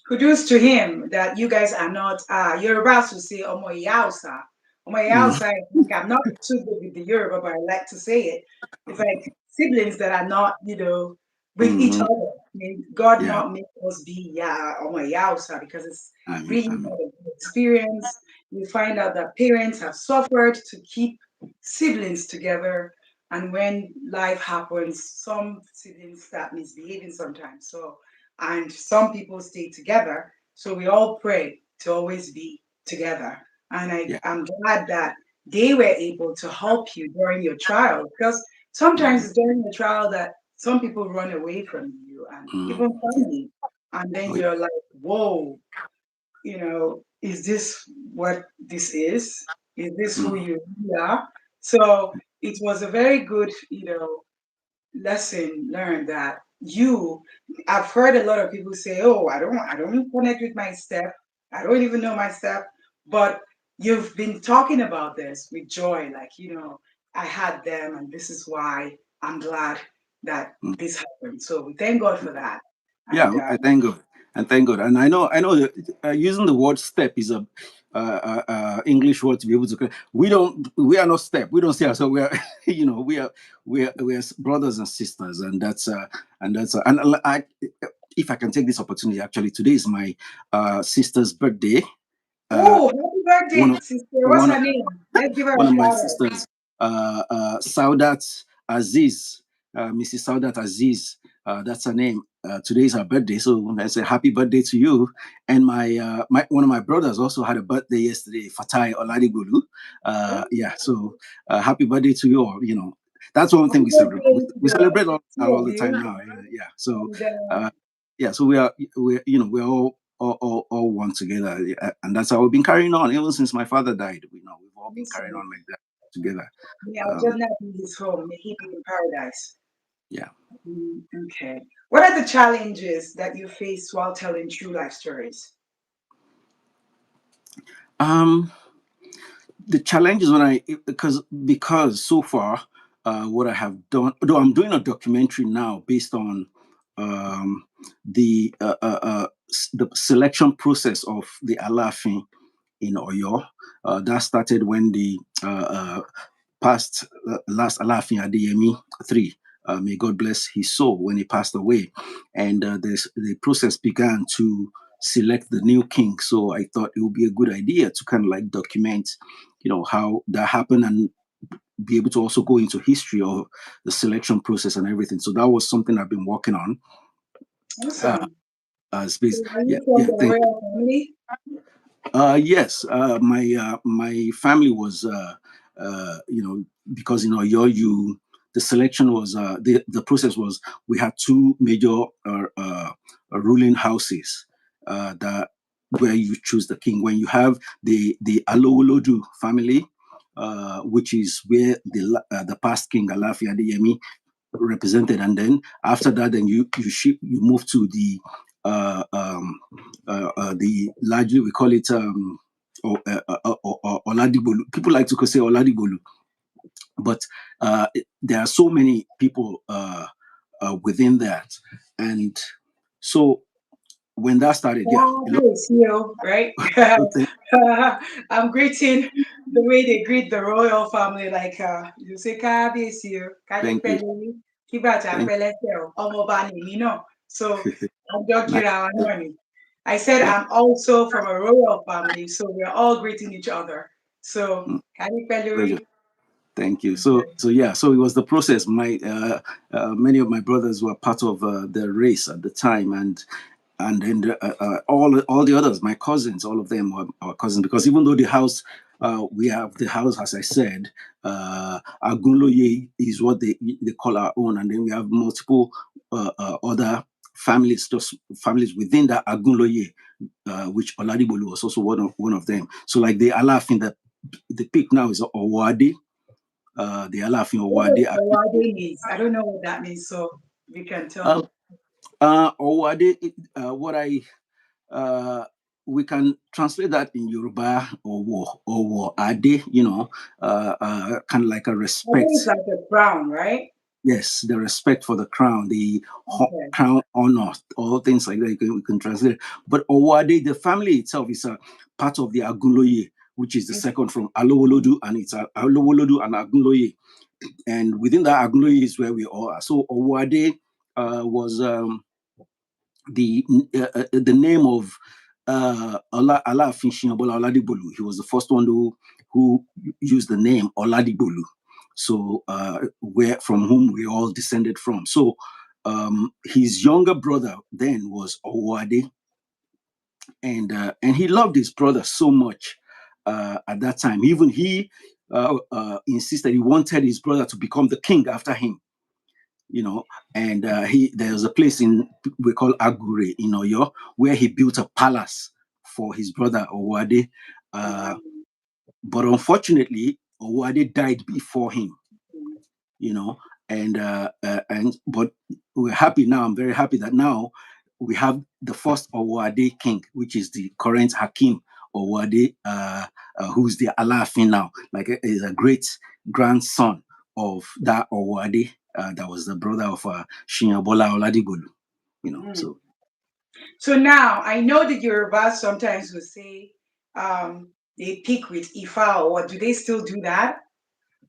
Kudos to him that you guys are not, Yorubas to say Omo Yausa. Omo Mm, Yausa, I think I'm not too good with the Yoruba, but I like to say it. It's like siblings that are not, with each mhm. other. I mean, God Yeah. not make us be Omo Yausa because it's I really mean, not a good experience. You find out that parents have suffered to keep siblings together. And when life happens, some siblings start misbehaving sometimes. So and some people stay together. So we all pray to always be together. And yeah. I'm glad that they were able to help you during your trial because sometimes Mhm, it's during the trial that some people run away from you and mhm. even family. And then Oh, yeah. you're like, whoa, is this what this is? Is this who Mhm, you really are? So it was a very good, lesson learned that I've heard a lot of people say, oh, I don't connect with my step. I don't even know my step. But you've been talking about this with joy, like, I had them and this is why I'm glad that mhm. this happened. So we thank God for that. Yeah, And I thank God. And thank God. And I know that using the word step is a English word to be able to. We are not step. We don't say ourselves. We are, we are brothers and sisters, and if I can take this opportunity, actually, today is my sister's birthday. Uh, oh, happy one birthday, of sister. What's one her name? Let's give her a one of my shout out. sisters, Saudat Aziz, Mrs. Saudat Aziz. That's her name. Today is her birthday, so I say happy birthday to you. And my one of my brothers also had a birthday yesterday, Fatai Oladigbolu. Yeah, so happy birthday to you all. That's one thing Happy we celebrate. We, birthday to we the celebrate two all of the time you. now. Yeah, yeah. So And uh, yeah, so we're all one together, yeah, and that's how we've been carrying on even since my father died. We've all been carrying listen, on like that together. may our Um, Judgment be his home. May he be in paradise. yeah. Okay. What are the challenges that you face while telling true life stories? Um, the challenge is when because so far, what I have done, though I'm doing a documentary now based on um, the selection process of the Alafin in Oyo. That started when the past last Alafin Adeyemi III. May God bless his soul when he passed away, and the process began to select the new king. So I thought it would be a good idea to kind of like document, how that happened and be able to also go into history of the selection process and everything. So that was something I've been working on. Uh, Awesome. as So base, are yeah, you from yeah. the royal family? Yes, my family was, because you the selection was the process was we had two major ruling houses that where you choose the king. When you have the Alowolodu family, which is where the past king Alafi Adeyemi represented, and then after that, then you move to the largely we call it Oladigbolu. People like to say Oladigbolu, but there are so many people within that, and so when that started, yeah, Oh, yes, you, right? things. I'm greeting the way they greet the royal family, like you say, "Kábíyèsí o, kádé Thank pẹ́ you, lórí, kí bàtà thank pẹ́ lẹ́sẹ̀ o, ọmọọba nìmí náà." So I'm just nice. kidding. I said Thank I'm also from a royal family, so we're all greeting each other. So you. kádé pẹ́ Pleasure. lórí. Thank you. So yeah, so it was the process. My many of my brothers were part of the race at the time, and then all the others, my cousins, all of them were our cousins, because even though the house, we have the house, as I said, Agunloye is what they call our own, and then we have multiple other families, just families within that Agunloye, which Oladigbolu was also one of them. So like the Alafin, the peak now is Owade, the Alafin What Owade. does Awade means? I don't know what that means, so you can tell Um, me. Owade, what I we can translate that in Yoruba or ade, kind of like a Awade is respect. like a crown, right? Yes, the respect for the crown, the Okay. crown honor, all things like that. We can translate it. But Owade, the family itself, is a part of the Agunloye, which is the second from Alowolodu, and it's Alowolodu and Agunloye. And within that Agunloye is where we all are. So Owade was the name of Alaafin Shinabola Oladigbolu. He was the first one who used the name Oladigbolu. So where from whom we all descended from. So his younger brother then was Owade, and he loved his brother so much at that time. Even he insisted he wanted his brother to become the king after him, and there's a place in we call Agure in Oyo where he built a palace for his brother Owade. Wow. Uh, but unfortunately, Owade died before him, you know, and but we're happy now. I'm very happy that now we have the first Owade king, which is the current Hakim Owade, who's the Alaafin now, like is a great grandson of that Owade, that was the brother of Shinyabola Oladigbolu, Mm. So So now I know that Yoruba sometimes will say they pick with Ifa, or do they still do that?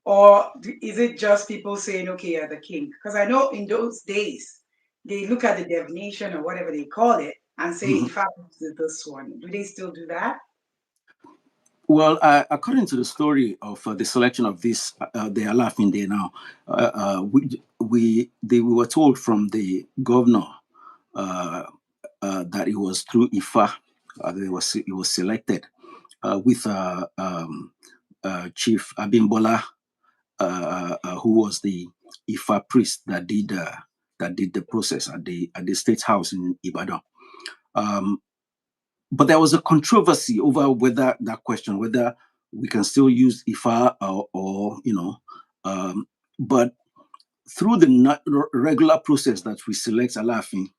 Or is it just people saying, okay, you're the king? Because I know in those days, they look at the divination or whatever they call it and say, mhm. Ifa is this one. Do they still do that? Well, according to the story of the selection of this, the Alafin Day now, we were told from the governor uh, that it was through Ifa that it was selected with Chief Abimbola, who was the Ifa priest that did the process at the State House in Ibadan. Um, but there was a controversy over whether that question, whether we can still use Ifa or but through the regular process that we select Alafin,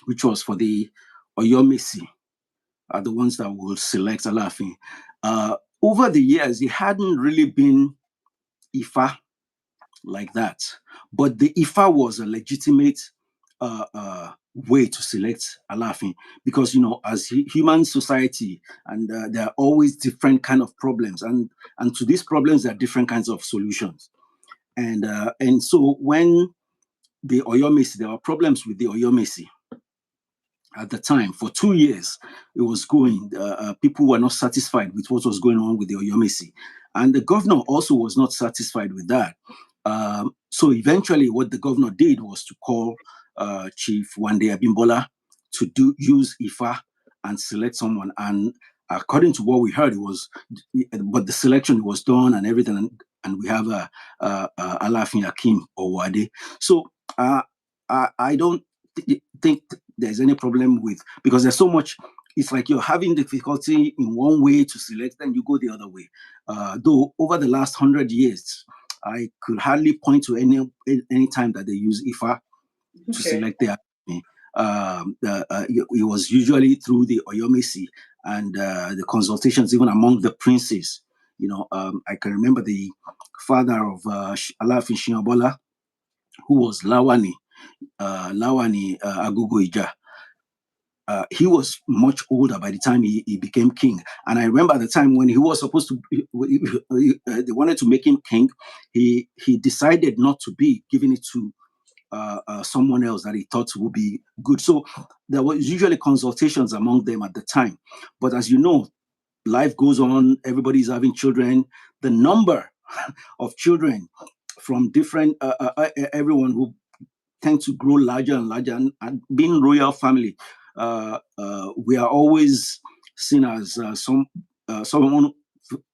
which was for the Oyomesi, are the ones that will select Alafin. Over the years, it hadn't really been Ifa like that, but the Ifa was a legitimate way to select Alafin, because as human society, and there are always different kind of problems, and to these problems there are different kinds of solutions, and so when the Oyomesi, there were problems with the Oyomesi at the time. For 2 years, it was going. People were not satisfied with what was going on with the Oyomesi, and the governor also was not satisfied with that. So eventually, what the governor did was to call Chief Wande Abimbola to use Ifa and select someone. And according to what we heard, but the selection was done and everything. and we have Alafin Hakim Owade. So I don't think there's any problem with, because there's so much. It's like you're having difficulty in one way to select, then you go the other way. Though over the last 100 years, I could hardly point to any time that they use Ifa to Okay. select their army. It was usually through the Oyomesi and the consultations, even among the princes. I can remember the father of Alafin Shinabola, who was Lawani Agogo Ija. He was much older by the time he became king. And I remember at the time when he was supposed to, they wanted to make him king, he decided not to be, giving it to someone else that he thought would be good. So there was usually consultations among them at the time. But as you know, life goes on, everybody's having children. The number of children from different, everyone who tend to grow larger and larger, and being royal family, we are always seen as someone.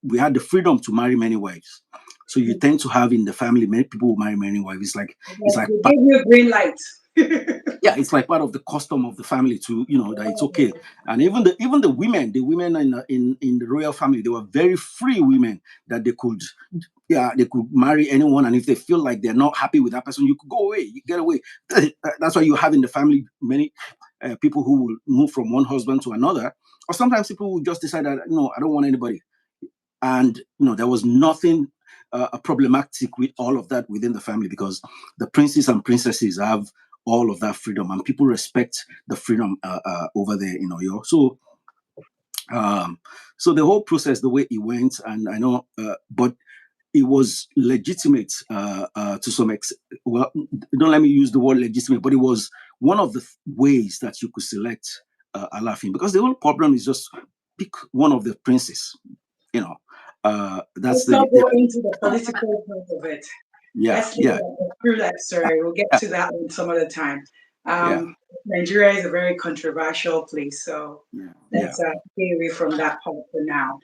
We had the freedom to marry many wives, so you tend to have in the family many people who marry many wives. It's like They gave you a green light. yeah, it's like part of the custom of the family to that it's okay. And even the women in the royal family, they were very free women, that they could marry anyone, and if they feel like they're not happy with that person, you could go away, you get away. That's why you have in the family many people who will move from one husband to another, or sometimes people will just decide that no, I don't want anybody. And there was nothing problematic with all of that within the family, because the princes and princesses have all of that freedom, and people respect the freedom over there in Oyo. So the whole process, the way it went, and I know, but it was legitimate to some extent. Well, don't let me use the word legitimate, but it was one of the ways that you could select Alafin, because the whole problem is just pick one of the princes. That's Let's not the go into the political part of it. yeah, Let's leave yeah, that through that story. We'll get to that one some other time. yeah, Nigeria is a very controversial place, so yeah, yeah, let's stay away from that part for now.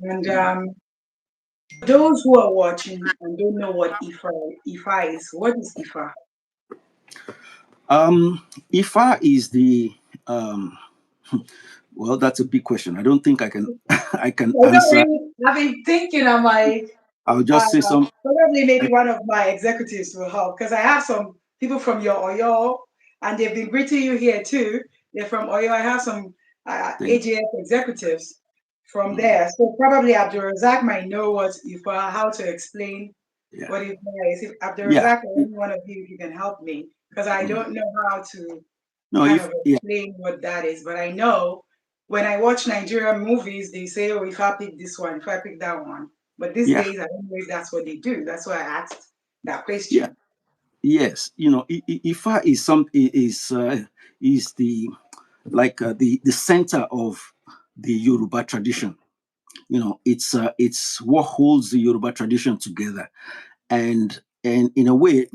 And yeah. those who are watching and don't know what IFA is, what is IFA? Ifa is the um, well, that's a big question. I don't think I can I can I don't answer. really, I've been thinking, I'm like, I'll uh, just say some. probably maybe one of my executives will help because I have some people from your Oyo and they've been greeting you here too. They're from Oyo. I have some Thing. AGF executives from Mm, there. So probably Abdul Razak might know what IFA, how to explain yeah, what IFA is. If Abdul yeah. Razak or any one of you, if you can help me, because I Mm. don't know how to No, kind if of yeah, explain what that is. But I know when I watch Nigerian movies, they say, oh, if I pick this one, if I pick that one. But these yeah, days, I don't know if that's what they do. That's why I asked that yeah. question. Yes, Ifa is is the like the center of the Yoruba tradition. It's what holds the Yoruba tradition together, and in a way,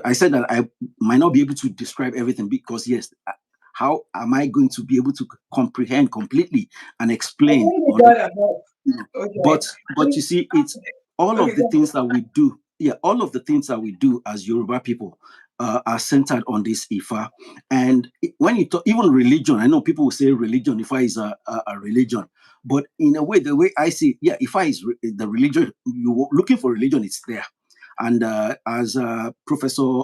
I said that I might not be able to describe everything, because yes, how am I going to be able to comprehend completely and I explain think we on got a hope. Okay. but you see, it's all Okay, of the go things that we do. Yeah, all of the things that we do as Yoruba people are centered on this Ifa. And when you talk, even religion, I know people will say religion, Ifa is a religion. But in a way, the way I see it, yeah, Ifa is the religion. You're looking for religion, it's there. And as Professor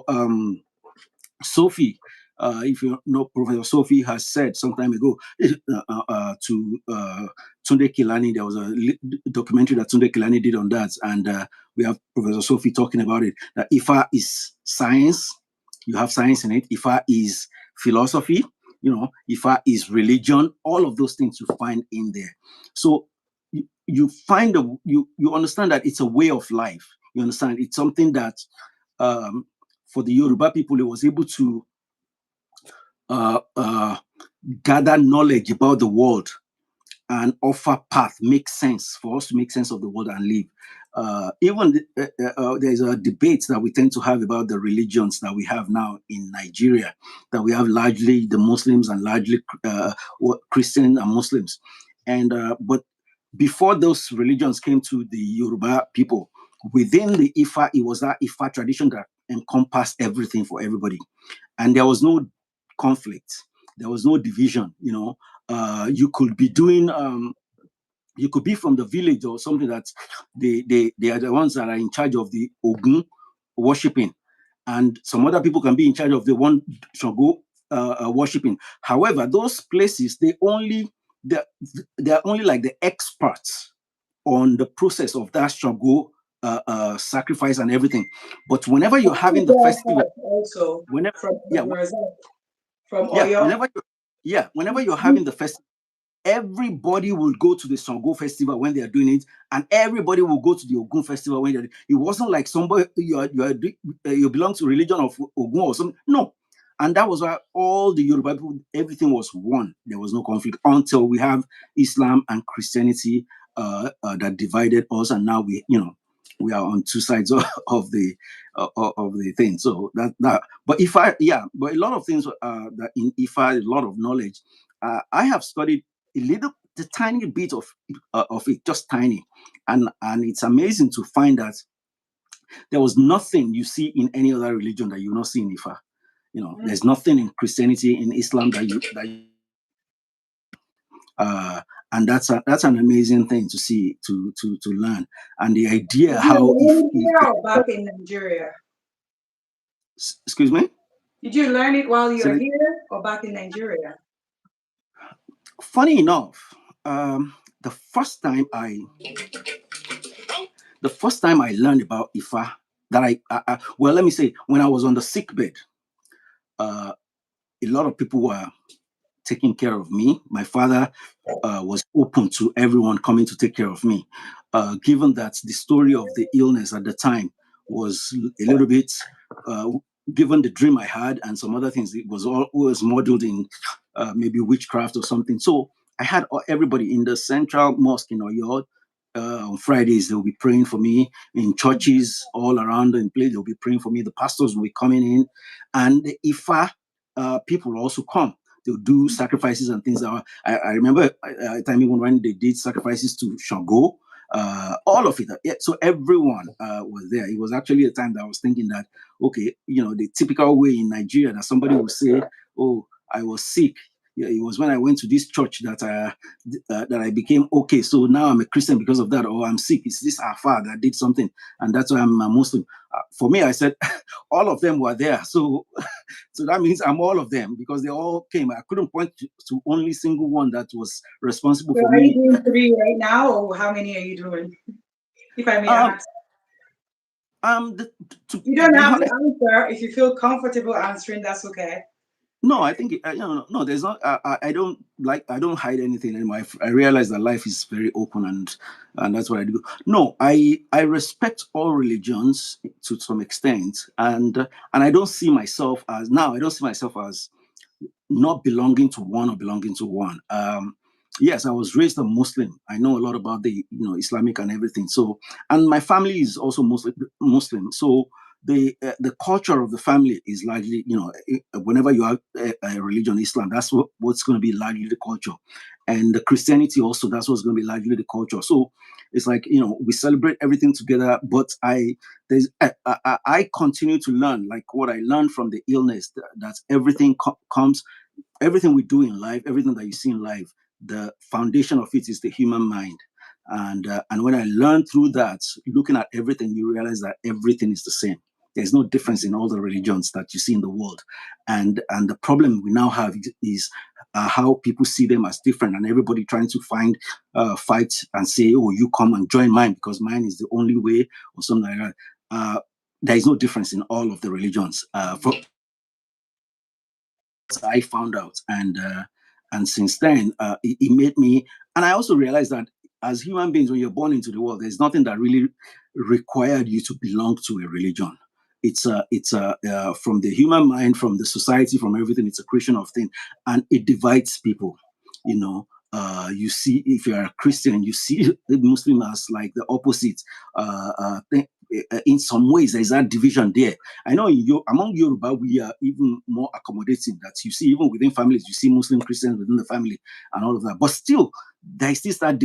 Sophie, if you know, Professor Sophie has said some time ago to Tunde Kilani, there was a documentary that Tunde Kilani did on that, and we have Professor Sophie talking about it. That Ifa is science, you have science in it. Ifa is philosophy, Ifa is religion. All of those things you find in there. So you find you understand that it's a way of life. You understand it's something that um, for the Yoruba people, it was able to uh, uh, gather knowledge about the world and offer path, make sense for us to make sense of the world and live. There's a debate that we tend to have about the religions that we have now in Nigeria, that we have largely the Muslims and largely Christian and Muslims. And but before those religions came to the Yoruba people, within the Ifa, it was that Ifa tradition that encompassed everything for everybody. And there was no conflict. There was no division, you could be doing, you could be from the village or something that they are the ones that are in charge of the Ogun worshipping. And some other people can be in charge of the one Shango worshipping. However, those places, they're only like the experts on the process of that Shango sacrifice and everything. But whenever you're having the festival, also whenever from yeah, from yeah, Oyo. whenever you're having the festival, everybody will go to the Sango festival when they are doing it, and everybody will go to the Ogun festival when they're. It wasn't like somebody you belong to religion of Ogun or something. No, and that was why all the Yoruba people, everything was one. There was no conflict until we have Islam and Christianity that divided us, and now we are on two sides of the thing. So that. But but a lot of things that in Ifa, a lot of knowledge. I have studied the tiny bit of it, just tiny, and it's amazing to find that there was nothing you see in any other religion that you not see in Ifa. There's nothing in Christianity, in Islam and that's an amazing thing to see, to learn, and the idea Did you how learn it here or back in Nigeria? excuse me. Did you learn it while So you're here or back in Nigeria? funny enough, the first time I learned about Ifa, that well, let me say, when I was on the sick bed, a lot of people were taking care of me. My father was open to everyone coming to take care of me, given that the story of the illness at the time was a little bit, given the dream I had and some other things, it was always modeled in maybe witchcraft or something. So I had everybody in the central mosque in Oyo. On Fridays, they'll be praying for me. In churches all around the place, they'll be praying for me. The pastors will be coming in, and the Ifa people will also come. They'll do sacrifices and things. I remember a time even when they did sacrifices to Shango, all of it. Yeah, so everyone was there. It was actually a time that I was thinking that, okay, the typical way in Nigeria that somebody will say, oh, I was sick. Yeah, it was when I went to this church that I became okay. So now I'm a Christian because of that, or I'm sick. It's this Afar that did something, and that's why I'm a Muslim. For me, I said all of them were there. So that means I'm all of them because they all came. I couldn't point to only single one that was responsible So for are you me. doing 3 right now, or how many are you doing? If I may Um, ask. the, You to don't be have to honest, answer. If you feel comfortable answering, that's okay. no, I think no. There's not. I don't hide anything anymore. I realize that life is very open, and that's what I do. No, I respect all religions to some extent, and I don't see myself as now. I don't see myself as not belonging to one or belonging to one. Yes, I was raised a Muslim. I know a lot about the Islamic and everything. So, and my family is also Muslim. So the culture of the family is largely, whenever you have a religion, Islam, that's what's going to be largely the culture, and the Christianity also, that's what's going to be largely the culture. So it's like, we celebrate everything together. But I continue to learn, like what I learned from the illness, that everything comes, everything we do in life, everything that you see in life, the foundation of it is the human mind. And when I learned through that, looking at everything, you realize that everything is the same. There's no difference in all the religions that you see in the world, and the problem we now have is how people see them as different, and everybody trying to find fight and say, "Oh, you come and join mine because mine is the only way," or something like that. There is no difference in all of the religions. I found out, and since then, it made me. And I also realized that as human beings, when you're born into the world, there's nothing that really required you to belong to a religion. It's from the human mind, from the society, from everything. It's a creation of thing, and it divides people. You know, you see, if you're a Christian, you see the Muslim as like the opposite. In some ways, there's that division there. I know among Yoruba, we are even more accommodating, that you see even within families, you see Muslim Christians within the family and all of that. But still, there is still that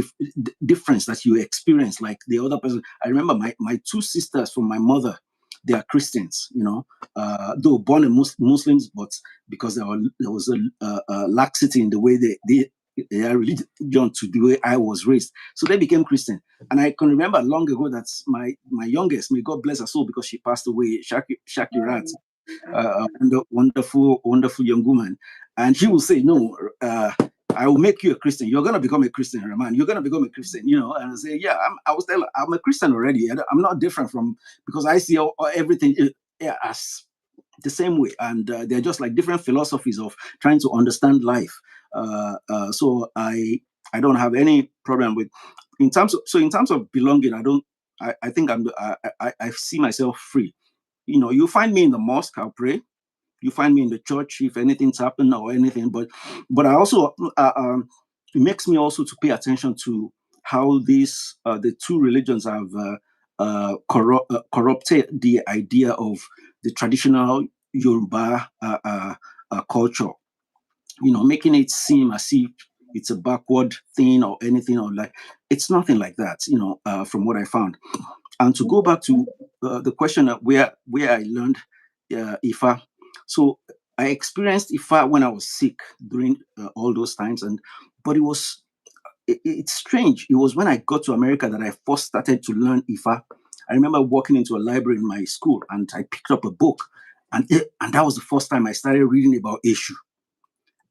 difference that you experience like the other person. I remember my two sisters from my mother, they are Christians, though born in Muslims, but because there was a laxity in the way their religion to the way I was raised. So they became Christian. And I can remember long ago that my youngest, may God bless her soul because she passed away, Shakirat, a wonderful young woman. And she will say, no, I will make you a Christian. You're going to become a Christian, Rahman. You're going to become a Christian, And I say, yeah, I was telling, I'm a Christian already. I'm not different from, because I see everything as the same way. And they're just like different philosophies of trying to understand life. So I don't have any problem with, in terms of belonging, I think I see myself free. You find me in the mosque, I'll pray. You find me in the church if anything's happened or anything. But I also it makes me also to pay attention to how these the two religions have corrupted the idea of the traditional Yoruba culture. Making it seem as if it's a backward thing or anything, or like it's nothing like that. From what I found. And to go back to the question of where I learned Ifa. So I experienced Ifa when I was sick during all those times, but it's strange. It was when I got to America that I first started to learn Ifa. I remember walking into a library in my school and I picked up a book, and that was the first time I started reading about Eshu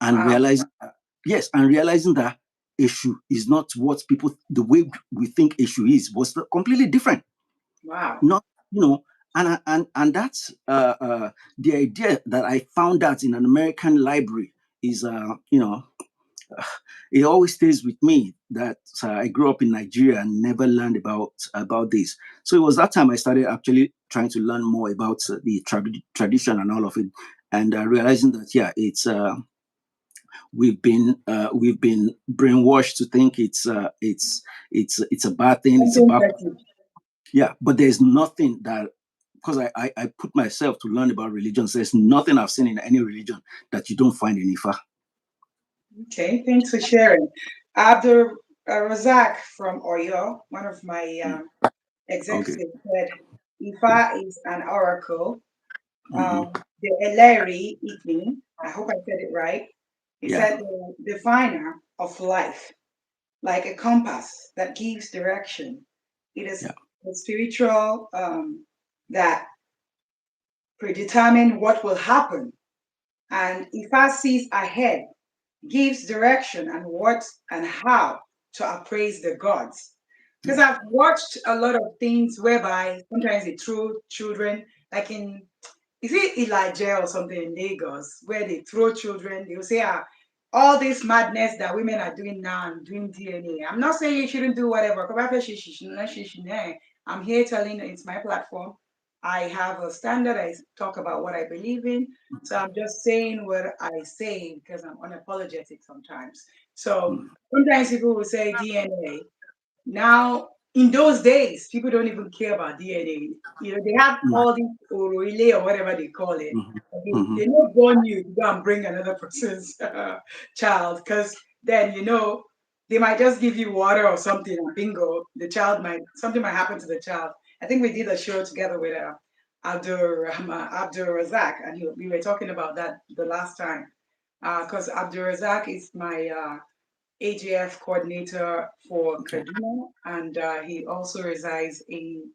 and realizing that Eshu is not what the way we think Eshu was completely different. Wow. Not, and that's the idea that I found out in an American library is, it always stays with me that I grew up in Nigeria and never learned about this. So it was that time I started actually trying to learn more about the tradition and all of it, and realizing that it's we've been brainwashed to think it's a bad thing. It's a bad. Yeah, but there's nothing that, because I put myself to learn about religions, there's nothing I've seen in any religion that you don't find in Ifa. Okay, thanks for sharing. Abdul Razak from Oyo, one of my executives, said Ifa is an oracle. The Eleri Igni, I hope I said it right. He said the definer of life, like a compass that gives direction. It is the spiritual that predetermine what will happen. And Ifa sees ahead, gives direction and what and how to appraise the gods. Because I've watched a lot of things whereby sometimes they throw children, like is it Elijah or something in Lagos, where they throw children, they'll say, all this madness that women are doing now and doing DNA. I'm not saying you shouldn't do whatever. I'm here telling you it's my platform. I have a standard. I talk about what I believe in. So I'm just saying what I say because I'm unapologetic sometimes. So sometimes people will say DNA. Now, in those days, people don't even care about DNA. They have all these orole or whatever they call it. They don't born you to go and bring another person's child because then, they might just give you water or something and bingo, something might happen to the child. I think we did a show together with Abdul Razak, and we were talking about that the last time because Abdul Razak is my AGF coordinator for Kaduna, and he also resides in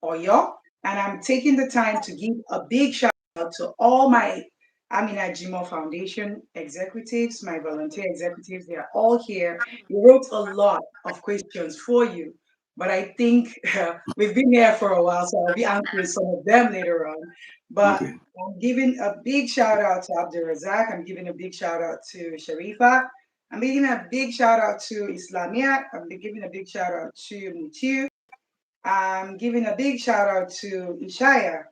Oyo. And I'm taking the time to give a big shout out to all my Amina Jimoh Foundation executives, my volunteer executives. They are all here. We wrote a lot of questions for you, but I think we've been here for a while, so I'll be answering some of them later on. But I'm giving a big shout out to Abdul Razak. I'm giving a big shout out to Sharifa. I'm giving a big shout out to Islamia. I'm giving a big shout out to Mutiu. I'm giving a big shout out to Ishaya.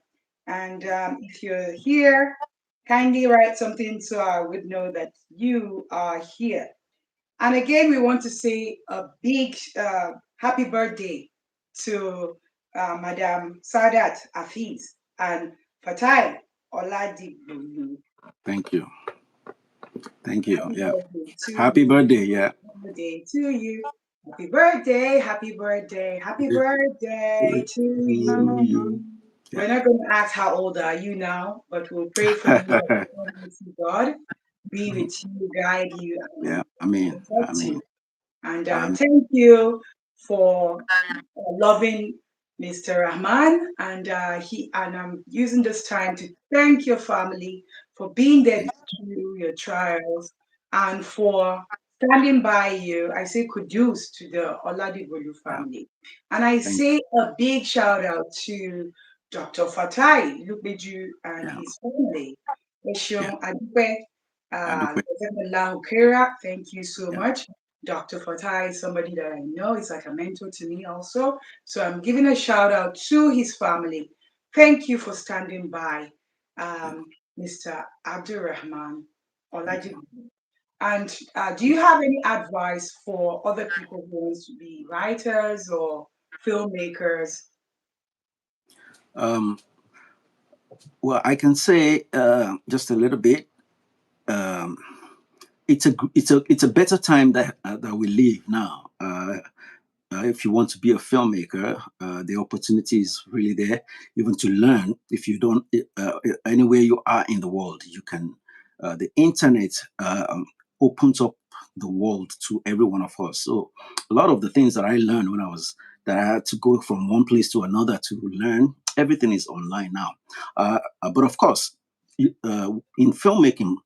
And if you're here, kindly write something so I would know that you are here. And again, we want to say a big happy birthday to Madam Sadat Afiz and Fatai Oladigbolu. Thank you. Yeah. Happy Happy birthday. Yeah. birthday to you. Happy birthday, happy birthday, happy birthday to you. You. We're Yeah. not going to ask how old are you now, but we'll pray for you that the Almighty God be with you, guide you, Yeah. and I mean, I protect you. mean, And I mean, thank you for loving Mr. Rahman. And I'm using this time to thank your family for being there thank, through your trials and for standing by you. I say kudos to the Oladigbolu yeah, family. And I thank, say a big shout out to Dr. Fatai Lukbeju and yeah, his family. yeah. Eshun Adupe, I do. thank you so Yeah, much. Dr. Fatai is somebody that I know. He's like a mentor to me also. So I'm giving a shout out to his family. Thank you for standing by, yeah. Mr. Abdulrahman Thank you. Oladigbolu. And do you have any advice for other people who want to be writers or filmmakers? Um, well, I can say just a little bit. Um, it's a better time that we live now. If you want to be a filmmaker, the opportunity is really there, even to learn. If you don't, anywhere you are in the world, you can. The internet opens up the world to every one of us. So, a lot of the things that I learned when I was that I had to go from one place to another to learn, everything is online now. But of course, in filmmaking,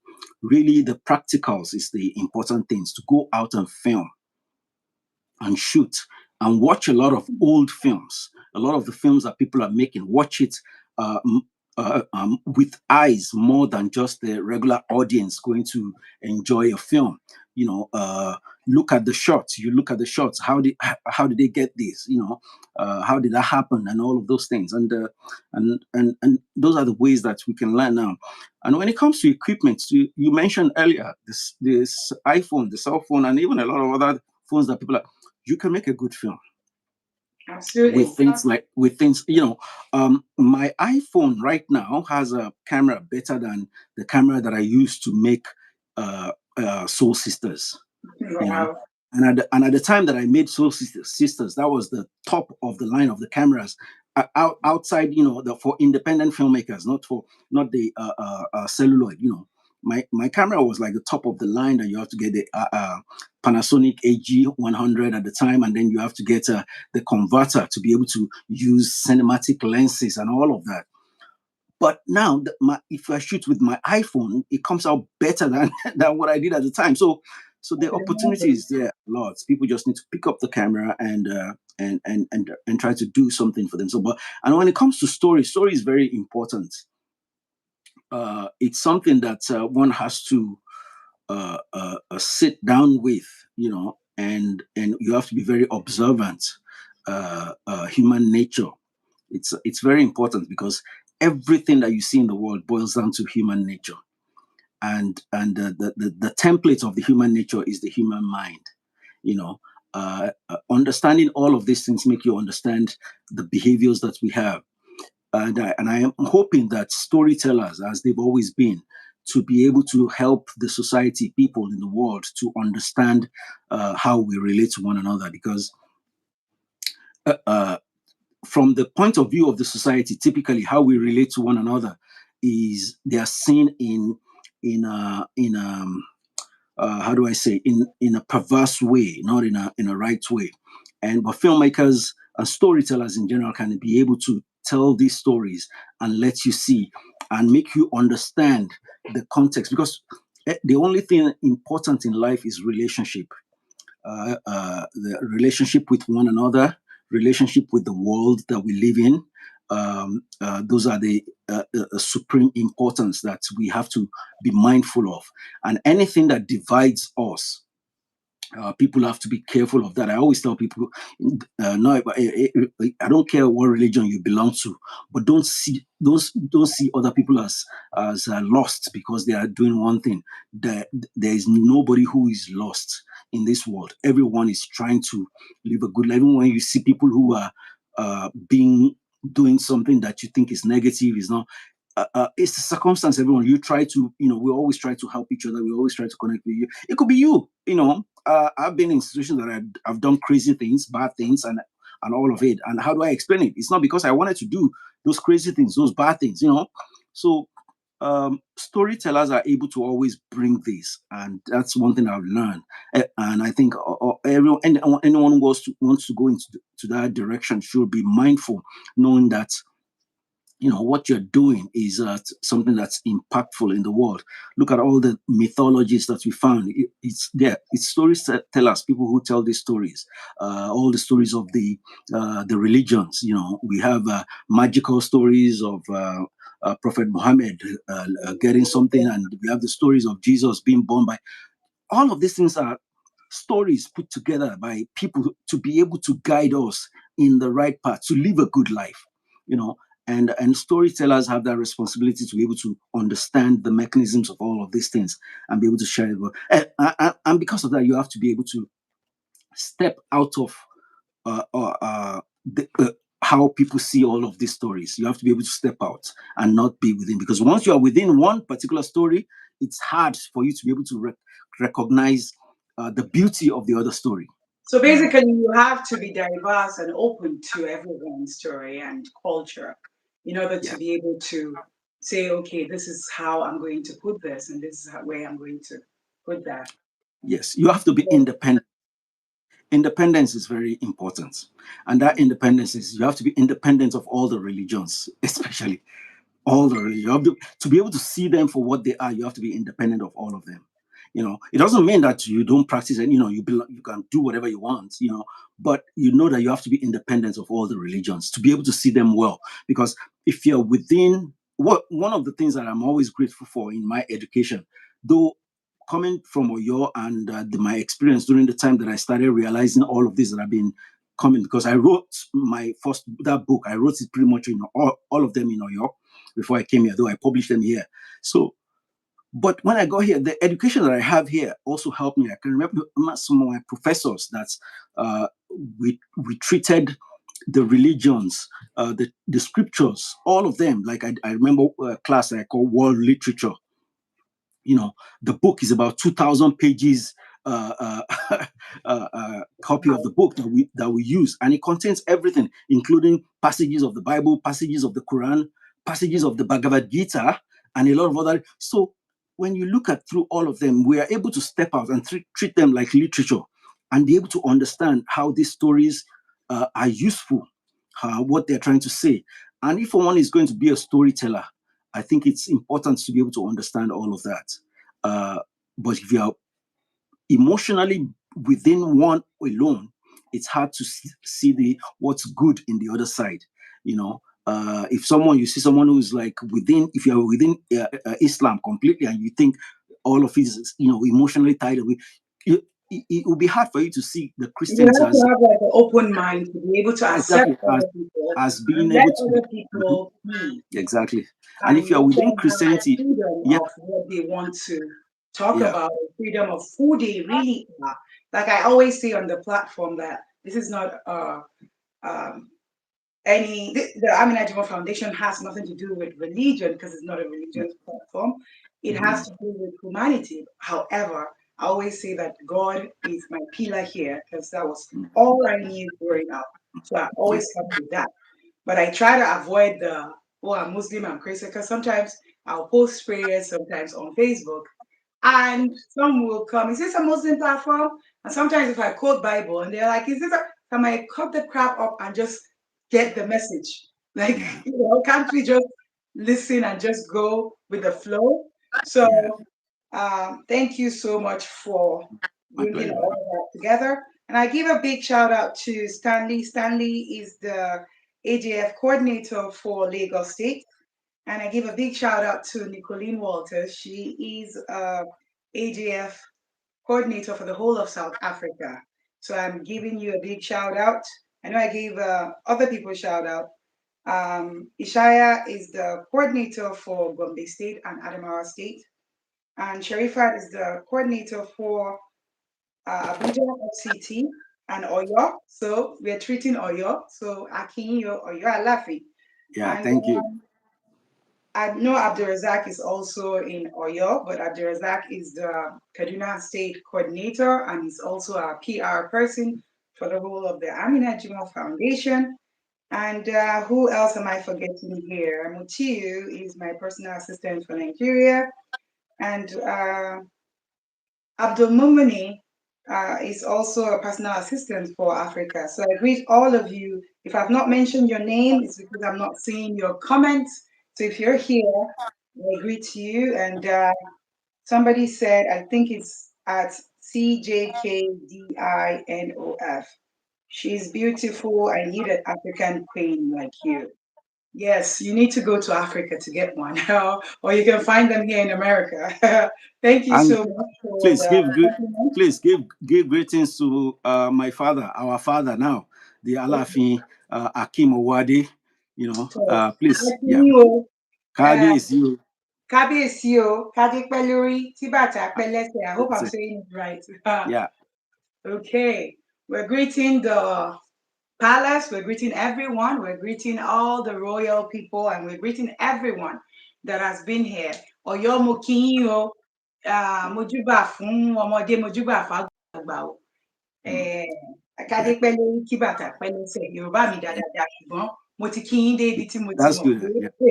really the practicals is the important things to go out and film and shoot and watch a lot of old films, a lot of the films that people are making. Watch it uh, with eyes more than just the regular audience going to enjoy a film. You know, look at the shots. You look at the shots. How did they get this? You know, how did that happen? And all of those things. And those are the ways that we can learn now. And when it comes to equipment, you mentioned earlier this iPhone, the cell phone, and even a lot of other phones that people are, you can make a good film with Absolutely. things like with things my iPhone right now has a camera better than the camera that I used to make Soul Sisters, you know. Wow. And at the time that I made Sisters, that was the top of the line of the cameras outside, for independent filmmakers, not the celluloid, My camera was like the top of the line that you have to get the Panasonic AG100 at the time, and then you have to get the converter to be able to use cinematic lenses and all of that. But now, if I shoot with my iPhone, it comes out better than than what I did at the time. So I the can opportunity imagine. is there. Lots. People just need to pick up the camera and try to do something for them. And when it comes to story is very important. It's something that one has to sit down with, and you have to be very observant. Human nature, it's very important because everything that you see in the world boils down to human nature, and the template of the human nature is the human mind. You know, understanding all of these things make you understand the behaviors that we have, and I am hoping that storytellers, as they've always been, to be able to help the society, people in the world, to understand how we relate to one another. Because uh, uh, from the point of view of the society, typically how we relate to one another is they are seen in how do I say, in a perverse way, not in a right way. And but filmmakers and storytellers in general can be able to tell these stories and let you see and make you understand the context, because the only thing important in life is relationship, the relationship with one another, relationship with the world that we live in. Those are the supreme importance that we have to be mindful of. And anything that divides us, people have to be careful of that. I always tell people, no, I don't care what religion you belong to, but don't see other people as lost because they are doing one thing. There is nobody who is lost in this world. Everyone is trying to live a good life. Even when you see people who are being doing something that you think is negative, is not. It's the circumstance. Everyone, you try to, we always try to help each other. We always try to connect with you. It could be you. I've been in institutions that I've done crazy things, bad things, and all of it. And how do I explain it? It's not because I wanted to do those crazy things, those bad things. So storytellers are able to always bring this, and that's one thing I've learned. And I think everyone, anyone who wants to go into to that direction should be mindful, knowing that what you're doing is something that's impactful in the world. Look at all the mythologies that we found. It's there. It's storytellers, people who tell these stories. All the stories of the religions. We have magical stories of Prophet Muhammad getting something, and we have the stories of Jesus being born by. All of these things are stories put together by people to be able to guide us in the right path to live a good life. You know, and storytellers have that responsibility to be able to understand the mechanisms of all of these things and be able to share it. And because of that, you have to be able to step out of how people see all of these stories. You have to be able to step out and not be within, because once you are within one particular story, it's hard for you to be able to recognize the beauty of the other story. So basically, you have to be diverse and open to everyone's story and culture in order to Yeah. be able to say, okay, this is how I'm going to put this, and this is where I'm going to put that. Yes, you have to be independent. Independence is very important, and that independence is, you have to be independent of all the religions, especially all the religions. You have to be able to see them for what they are. You have to be independent of all of them. It doesn't mean that you don't practice, and you can do whatever you want. But you know that you have to be independent of all the religions to be able to see them well. Because if you're within, one of the things that I'm always grateful for in my education, though coming from Oyo, and my experience during the time that I started realizing all of this that I've been coming, because I wrote my first that book. I wrote it pretty much in all of them in Oyo before I came here, though I published them here. So, but when I got here, the education that I have here also helped me. I can remember some of my professors that uh, we treated the religions, the scriptures, all of them. Like I remember a class I call world literature. The book is about 2,000 pages, copy of the book that we use, and it contains everything, including passages of the Bible, passages of the Quran, passages of the Bhagavad Gita, and a lot of other. So when you look at through all of them, we are able to step out and treat them like literature, and be able to understand how these stories are useful, what they're trying to say. And if one is going to be a storyteller, I think it's important to be able to understand all of that. But if you are emotionally within one alone, it's hard to see what's good in the other side. If you see someone who's like within, if you're within Islam completely, and you think all of it is, emotionally tied away, it will be hard for you to see the You Christians have to as have like an open mind to be able to accept exactly other people as and being let able to other Mhm, people be, exactly. And if and you're let within them have the Christianity, freedom yeah, of what they want to talk yeah, about, the freedom of who they really are. Like I always say on the platform that this is not um, the Amina Jimoh Foundation has nothing to do with religion because it's not a religious platform. It has mhm, to do with humanity. However, I always say that God is my pillar here because that was mhm, all I knew growing up. So I yeah, always help with that. But I try to avoid the, oh, I'm Muslim, I'm Christian, because sometimes I'll post prayers sometimes on Facebook and some will come, is this a Muslim platform? And sometimes if I quote Bible and they're like, is this a, I might cut the crap up and just get the message. Like, yeah, can't we just listen and just go with the flow? So, yeah. thank you so much for My bringing pleasure, all man. of that together. And I give a big shout out to Stanley. Stanley is the AJF coordinator for Lagos State. And I give a big shout out to Nicolene Walters. She is AJF coordinator for the whole of South Africa. So I'm giving you a big shout out. I know I gave other people a shout out. Ishaya is the coordinator for Gombe State and Adamawa State. And Sharifat is the coordinator for Abuja FCT and Oyo. So we're treating Oyo. So Akinyo, Oyo Alafi. Yeah, And thank you. I know Abdulrazak is also in Oyo, but Abdulrazak is the Kaduna State coordinator and he's also a PR person for the whole of the Amina Jimoh Foundation. And who else am I forgetting here? Mutiu is my personal assistant for Nigeria. And Abdul Mumini is also a personal assistant for Africa. So I greet all of you. If I've not mentioned your name, it's because I'm not seeing your comments. So if you're here, I greet you. And somebody said, I think it's at CJKDINOF. She's beautiful. I need an African queen like you. Yes, you need to go to Africa to get one, or you can find them here in America. Thank you And so much for please the give compliment. please give greetings to my father, our father now, the Alafin Akim Owade. So, Please, yeah, Akínyìn o, uh, Kadi is you. Kábíyèsí o, kádé pẹ́ lórí, tí bàtà pẹ́ lẹ́sẹ̀. I hope That's I'm it. saying it right. Yeah, Okay, we're greeting the palace, we're greeting everyone, we're greeting all the royal people, and we're greeting everyone that has been here. Ọ̀yọ́ mo kí yín o, mojúbà fún ọmọdé, mojúbà fágbàlagbà o. mm, Kádé yeah. pẹ́ lórí kí bàtà pẹ́ lẹ́sẹ̀. Yorùbá mi dáadáa ṣùgbọ́n mo ti kí yín dé ibi tí mo ti That's mọ̀ good. pé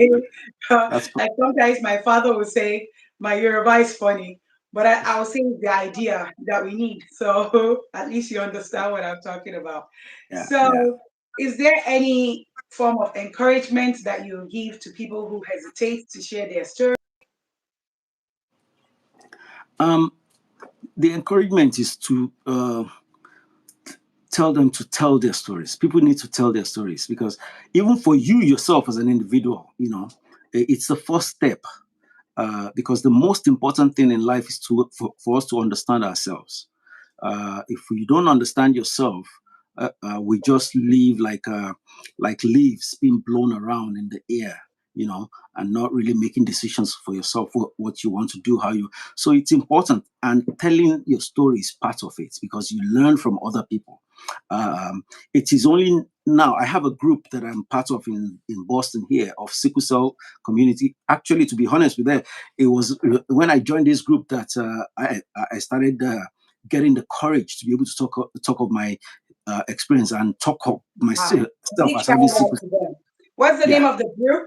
Yeah, that's like sometimes my father would say my Yoruba is funny, but I'll say the idea that we need. So at least you understand what I'm talking about. yeah, So yeah. is there any form of encouragement that you give to people who hesitate to share their story? Um, the encouragement is to tell them to tell their stories. People need to tell their stories because even for you yourself as an individual, it's the first step. Because the most important thing in life is for us to understand ourselves. If we don't understand yourself, we just live like leaves being blown around in the air, and not really making decisions for yourself, what you want to do, how you. So it's important, and telling your story is part of it because you learn from other people. It is only now I have a group that I'm part of in Boston here of sickle cell community. Actually, to be honest with you, it was when I joined this group that I started getting the courage to be able to talk of my experience and talk of Wow. myself Big as shout having out sickle. to them. What's the Yeah. name of the group?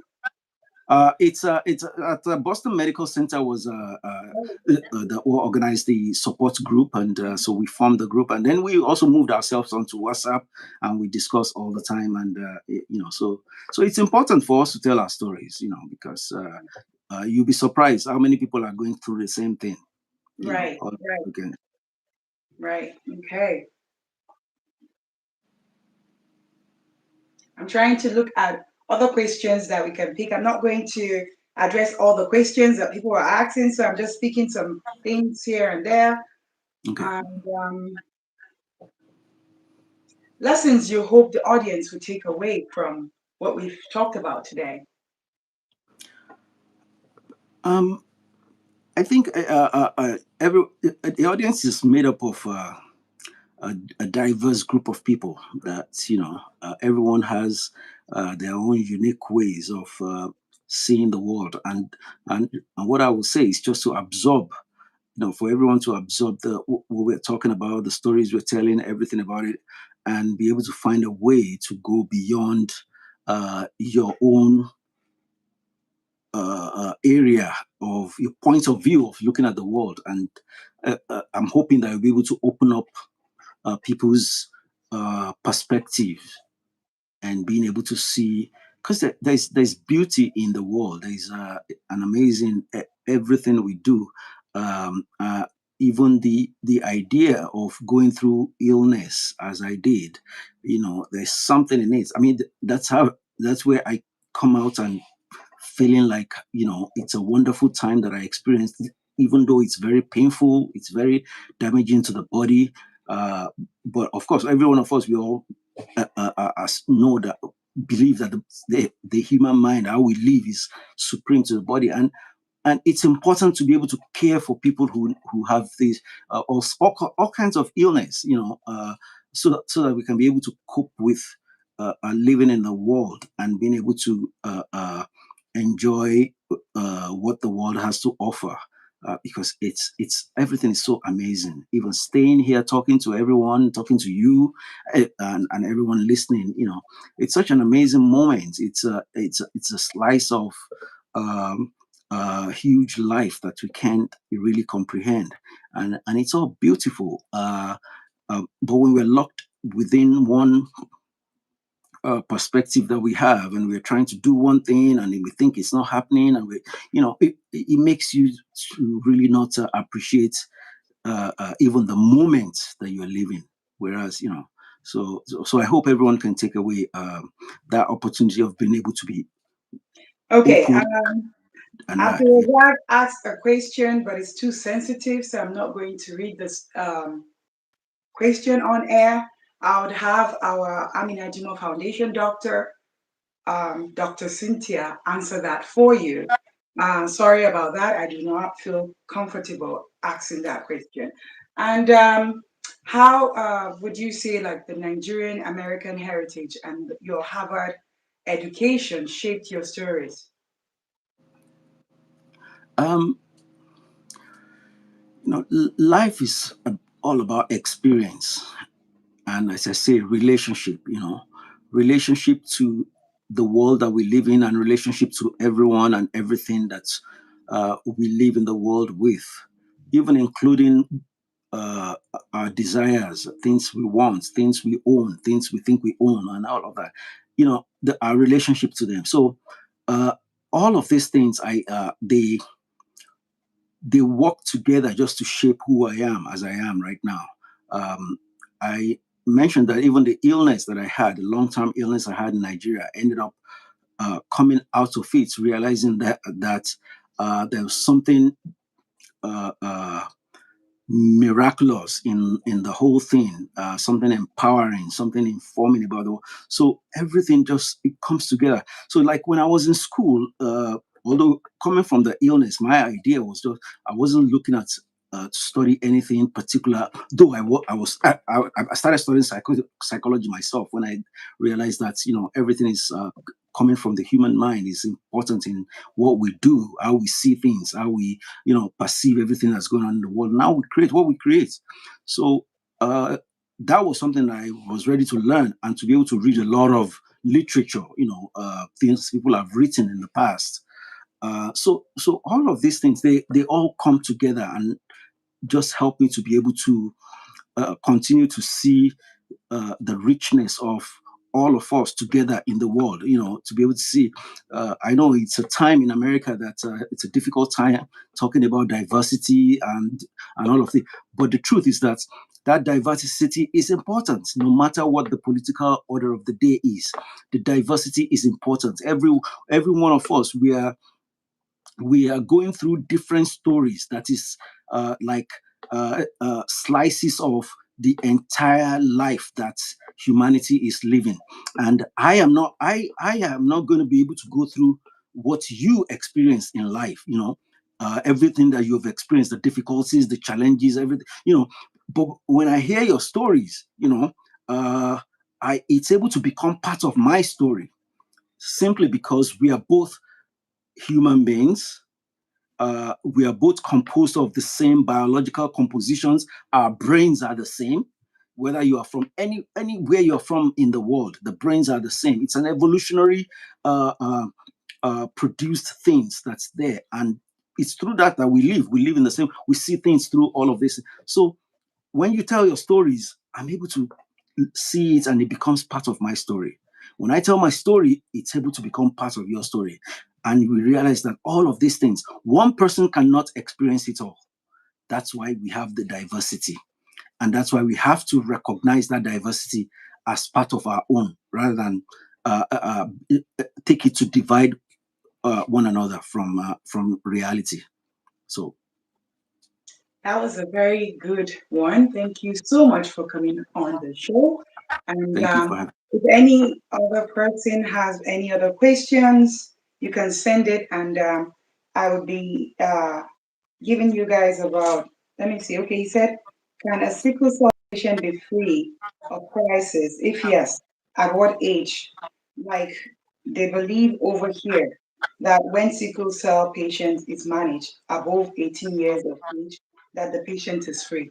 It's at the Boston Medical Center was that organized the support group, and so we formed the group, and then we also moved ourselves onto WhatsApp, and we discuss all the time, and so it's important for us to tell our stories, because you'll be surprised how many people are going through the same thing, Right, all right, again. right. Okay. I'm trying to look at other questions that we can pick. I'm not going to address all the questions that people are asking, so I'm just speaking some things here and there. Okay. And lessons you hope the audience will take away from what we've talked about today. Um, I think every the audience is made up of a diverse group of people that everyone has their own unique ways of seeing the world, and what I would say is just to absorb, for everyone to absorb what we're talking about, the stories we're telling, everything about it, and be able to find a way to go beyond your own area of your point of view of looking at the world. And I'm hoping that I'll be able to open up people's perspective and being able to see, because there's beauty in the world. There's an amazing everything we do. Even the idea of going through illness as I did, there's something in it. I mean, that's where I come out and feeling like it's a wonderful time that I experienced, even though it's very painful, it's very damaging to the body. But of course, every one of us, we all know that, believe that the human mind, how we live, is supreme to the body, and it's important to be able to care for people who have these all kinds of illness, so that we can be able to cope with living in the world and being able to enjoy what the world has to offer. Because it's everything is so amazing. Even staying here, talking to everyone, talking to you, and everyone listening, it's such an amazing moment. It's a slice of um, huge life that we can't really comprehend, and it's all beautiful. But when we're locked within one perspective that we have, and we're trying to do one thing and we think it's not happening, and it makes you to really not appreciate even the moment that you're living. Whereas, so I hope everyone can take away that opportunity of being able to be Okay. open. And After that, ask a question, but it's too sensitive, so I'm not going to read this question on air. I would have our Amina Jimoh Foundation doctor, Dr. Cynthia, answer that for you. Sorry about that. I do not feel comfortable asking that question. And how would you say, like, the Nigerian American heritage and your Harvard education shaped your stories? um, life is all about experience, and as I say, relationship. Relationship to the world that we live in, and relationship to everyone and everything that we live in the world with, even including uh, our desires, things we want, things we own, things we think we own, and all of that. Our relationship to them. So uh, all of these things, they work together just to shape who I am as I am right now. I mentioned that even the illness that I had, the long-term illness I had in Nigeria, ended up coming out of it, realizing that there was something uh, uh, miraculous in the whole thing, something empowering, something informing about the world. So everything just it comes together. So like when I was in school, although coming from the illness, my idea was just I wasn't looking at to study anything particular. Though I started studying psychology myself when I realized that everything is coming from the human mind is important in what we do, how we see things, how we perceive everything that's going on in the world. Now we create what we create. So that was something that I was ready to learn and to be able to read a lot of literature, things people have written in the past. So all of these things they all come together and just help me to be able to continue to see the richness of all of us together in the world, to be able to see. I know it's a time in America that it's a difficult time talking about diversity and all of it. But the truth is that that diversity is important, no matter what the political order of the day is. The diversity is important. Every one of us, we are going through different stories that is like slices of the entire life that humanity is living, and I am not going to be able to go through what you experience in life, everything that you've experienced, the difficulties, the challenges, everything, but when I hear your stories, uh it's able to become part of my story, simply because we are both human beings. We are both composed of the same biological compositions. Our brains are the same. Whether you are from anywhere you're from in the world, the brains are the same. It's an evolutionary uh, uh, produced things that's there, and it's through that we live. We live in the same. We see things through all of this. So when you tell your stories, I'm able to see it, and it becomes part of my story. When I tell my story, it's able to become part of your story. And we realize that all of these things, one person cannot experience it all. That's why we have the diversity. And that's why we have to recognize that diversity as part of our own, rather than take it to divide one another from reality. So That was a very good one. Thank you so much for coming on the show. And thank you for having. if any other person has any other questions, you can send it, and I would be giving you guys about, let me see. Okay, he said, can a sickle cell patient be free of crisis? If yes, at what age? Like they believe over here. that when sickle cell patient is managed above 18 years of age, that the patient is free?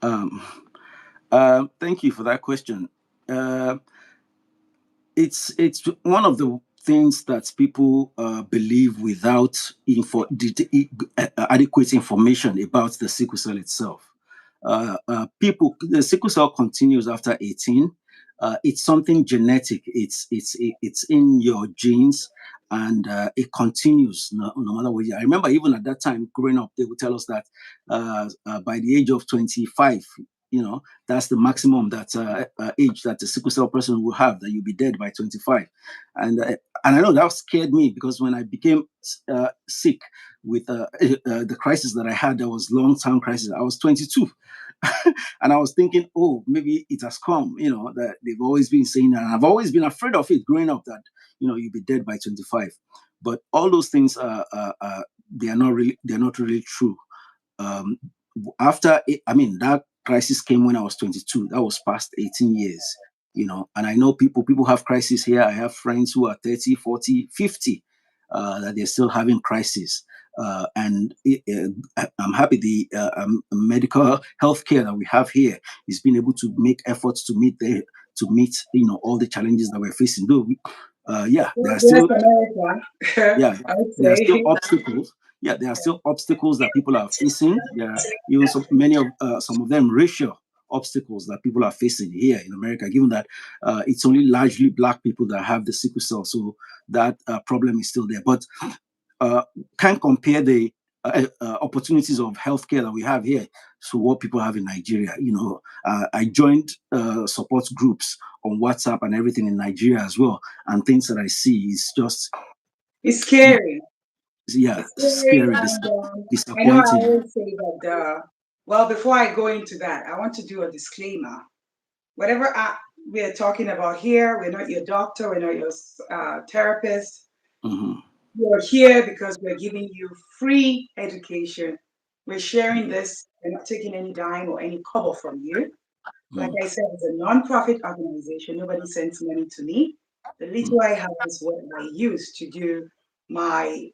Um, Thank you for that question. Uh, it's one of the things that people believe without adequate information about the sickle cell itself. The sickle cell continues after 18. It's something genetic. It's in your genes, and it continues no matter what. I remember even at that time growing up, they would tell us that by the age of 25, that's the maximum that age that the sickle cell person will have, that you'll be dead by 25. And I know that scared me, because when I became sick with the crisis that I had, that was long-term crisis, I was 22. And I was thinking, oh, maybe it has come, that they've always been saying that. And I've always been afraid of it growing up, that, you'll be dead by 25. But all those things they're not really true. um, that crisis came when I was 22. That was past 18 years, and I know people have crisis here. I have friends who are 30, 40, 50, that they're still having crisis. I'm happy the medical healthcare that we have here is being able to make efforts to meet all the challenges that we're facing. Though, yeah, there are Bless still America, yeah, I would there are still say. obstacles. Yeah, there are still obstacles that people are facing. There are even some of them racial obstacles that people are facing here in America, given that it's only largely black people that have the sickle cell. So that problem is still there. But uh, can't compare the opportunities of healthcare that we have here to what people have in Nigeria. I joined support groups on WhatsApp and everything in Nigeria as well, and things that I see is just, It's you know, scary. yeah, It's scary, scary, and I know I disappointing. always say that. Well, before I go into that, I want to do a disclaimer. Whatever we're talking about here, we're not your doctor, we're not your therapist. Hmm. We're here because we're giving you free education. We're sharing this. We're not taking any dime or any cover from you. Like I said, it's a non-profit organization. Nobody sends money to me. The little I have is what I use to do my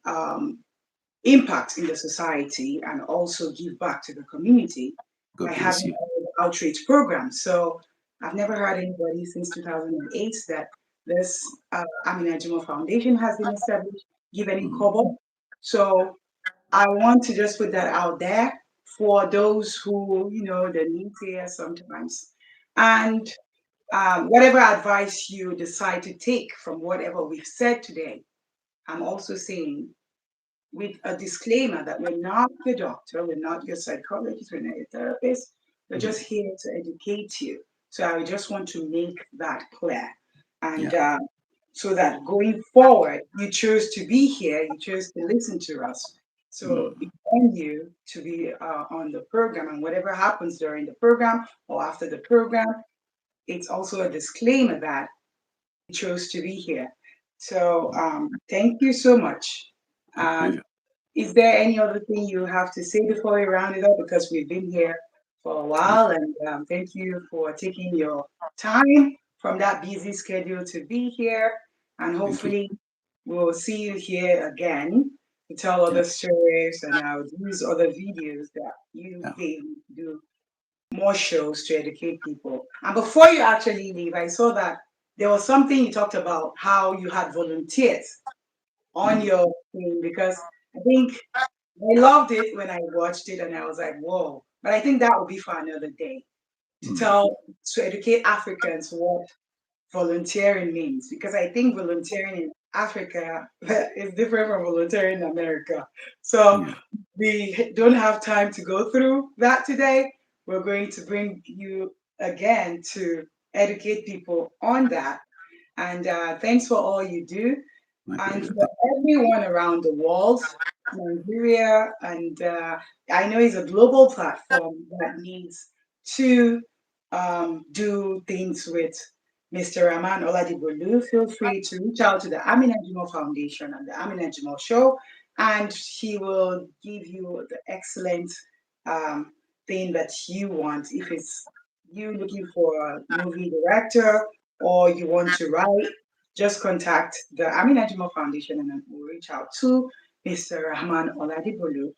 impact in the society and also give back to the community by God bless having you. all the outreach programs. So I've never heard anybody since 2008 that this Amina Jimoh Foundation has been established, give any Mm. cover. So I want to just put that out there for those who, the naysayers sometimes. And whatever advice you decide to take from whatever we've said today, I'm also saying with a disclaimer that we're not your doctor, we're not your psychologist, we're not your therapist. We're just Mm. here to educate you. So I just want to make that clear. And Yeah. so that going forward, you choose to be here, you choose to listen to us. So Mm. it on you to be on the program, and whatever happens during the program or after the program, it's also a disclaimer that you chose to be here. So thank you so much. My And pleasure. is there any other thing you have to say before we round it up? Because we've been here for a Yeah. while, and thank you for taking your time from that busy schedule to be here. And Thank you. hopefully, we'll see you here again to tell Yeah. other stories, and I'll use other videos that you Yeah. gave me to do more shows to educate people. And before you actually leave, I saw that there was something you talked about how you had volunteers on Mm. your thing because I think I loved it when I watched it and I was like, whoa. But I think that would be for another day Mm. to educate Africans what volunteering means because I think volunteering in Africa is different from volunteering in America. So Yeah. we don't have time to go through that today. We're going to bring you again to educate people on that. And thanks for all you do. My And pleasure. for everyone around the world, Nigeria, and I know it's a global platform that needs to do things with Mr. Rahman Oladigbolu. Feel free to reach out to the Amina Jimoh Foundation and the Amina Jimoh Show, and he will give you the excellent um, thing that you want. If it's you looking for a movie director or you want to write, just contact the Amina Jimoh Foundation and then we'll reach out to Mr. Rahman Oladigbolu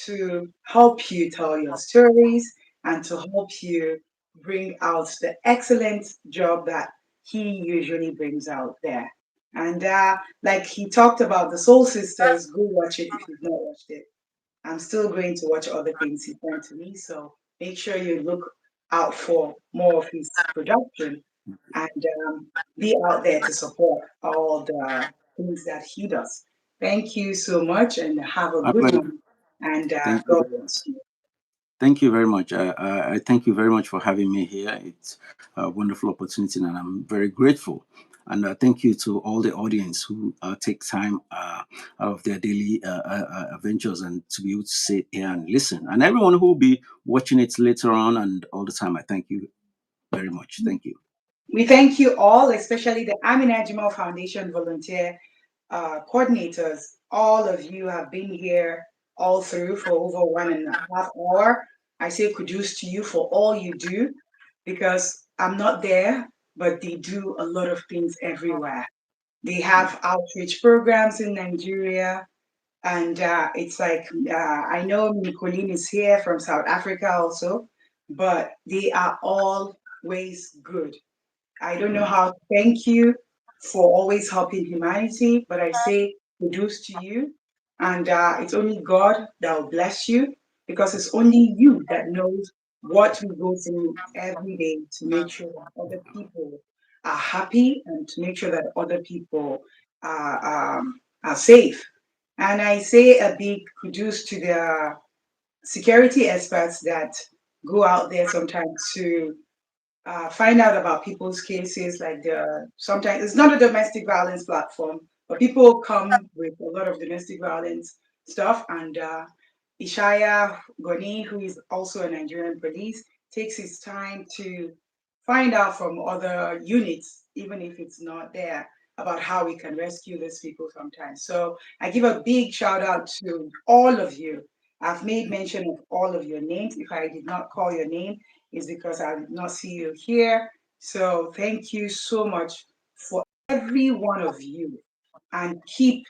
to help you tell your stories and to help you bring out the excellent job that he usually brings out there. And like he talked about the Soul Sisters, go watch it if you've not watched it. I'm still going to watch other things he sent to me. So make sure you look out for more of his production and be out there to support all the things that he does. Thank you so much and have a My good pleasure. one. And Thank you God very much. bless you. Thank you very much. I thank you very much for having me here. It's a wonderful opportunity, and I'm very grateful. And thank you to all the audience who take time out of their daily ventures and to be able to sit here and listen. And everyone who will be watching it later on and all the time, I thank you very much. Thank you. We thank you all, especially the Amina Jimoh Foundation volunteer coordinators. All of you have been here all through for over 1.5 hours. I say kudos to you for all you do because I'm not there, but they do a lot of things everywhere. They have outreach programs in Nigeria, and it's like I know Nicolene is here from South Africa also, but they are always good. I don't know Yeah. how to thank you for always helping humanity, but I say kudos to you. And it's only God that will bless you because it's only you that knows what we go through every day to make sure that other people are happy and to make sure that other people are safe. And I say a big kudos to the security experts that go out there sometimes to find out about people's cases. Like the sometimes it's not a domestic violence platform, but people come with a lot of domestic violence stuff. And Ishaya Goni, who is also a Nigerian police, takes his time to find out from other units, even if it's not there, about how we can rescue these people sometimes. So I give a big shout out to all of you. I've made mention of all of your names. If I did not call your name, is because I did not see you here. So thank you so much for every one of you and keep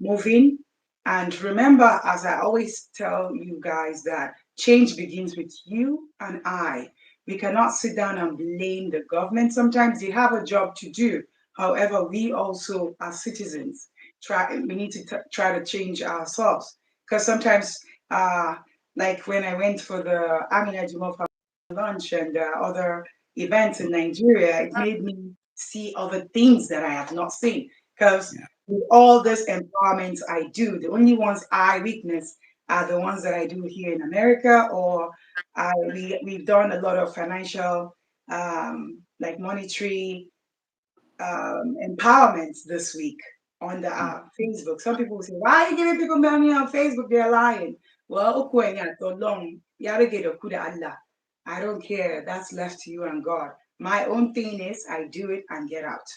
moving. And remember, as I always tell you guys, that change begins with you and I. We cannot sit down and blame the government. Sometimes they have a job to do. However, we also, as citizens, we need to try to change ourselves. Because sometimes, uh, like when I went for the Amina Jimoh lunch and other events in Nigeria, it made me see other things that I have not seen. Because Yeah. with all this empowerment I do, the only ones I witness are the ones that I do here in America, or we've done a lot of financial, like monetary empowerment this week on the Mm. Facebook. Some people will say, "Why are you giving people money on Facebook? They're lying." Well, long, Allah. I don't care. That's left to you and God. My own thing is I do it and get out.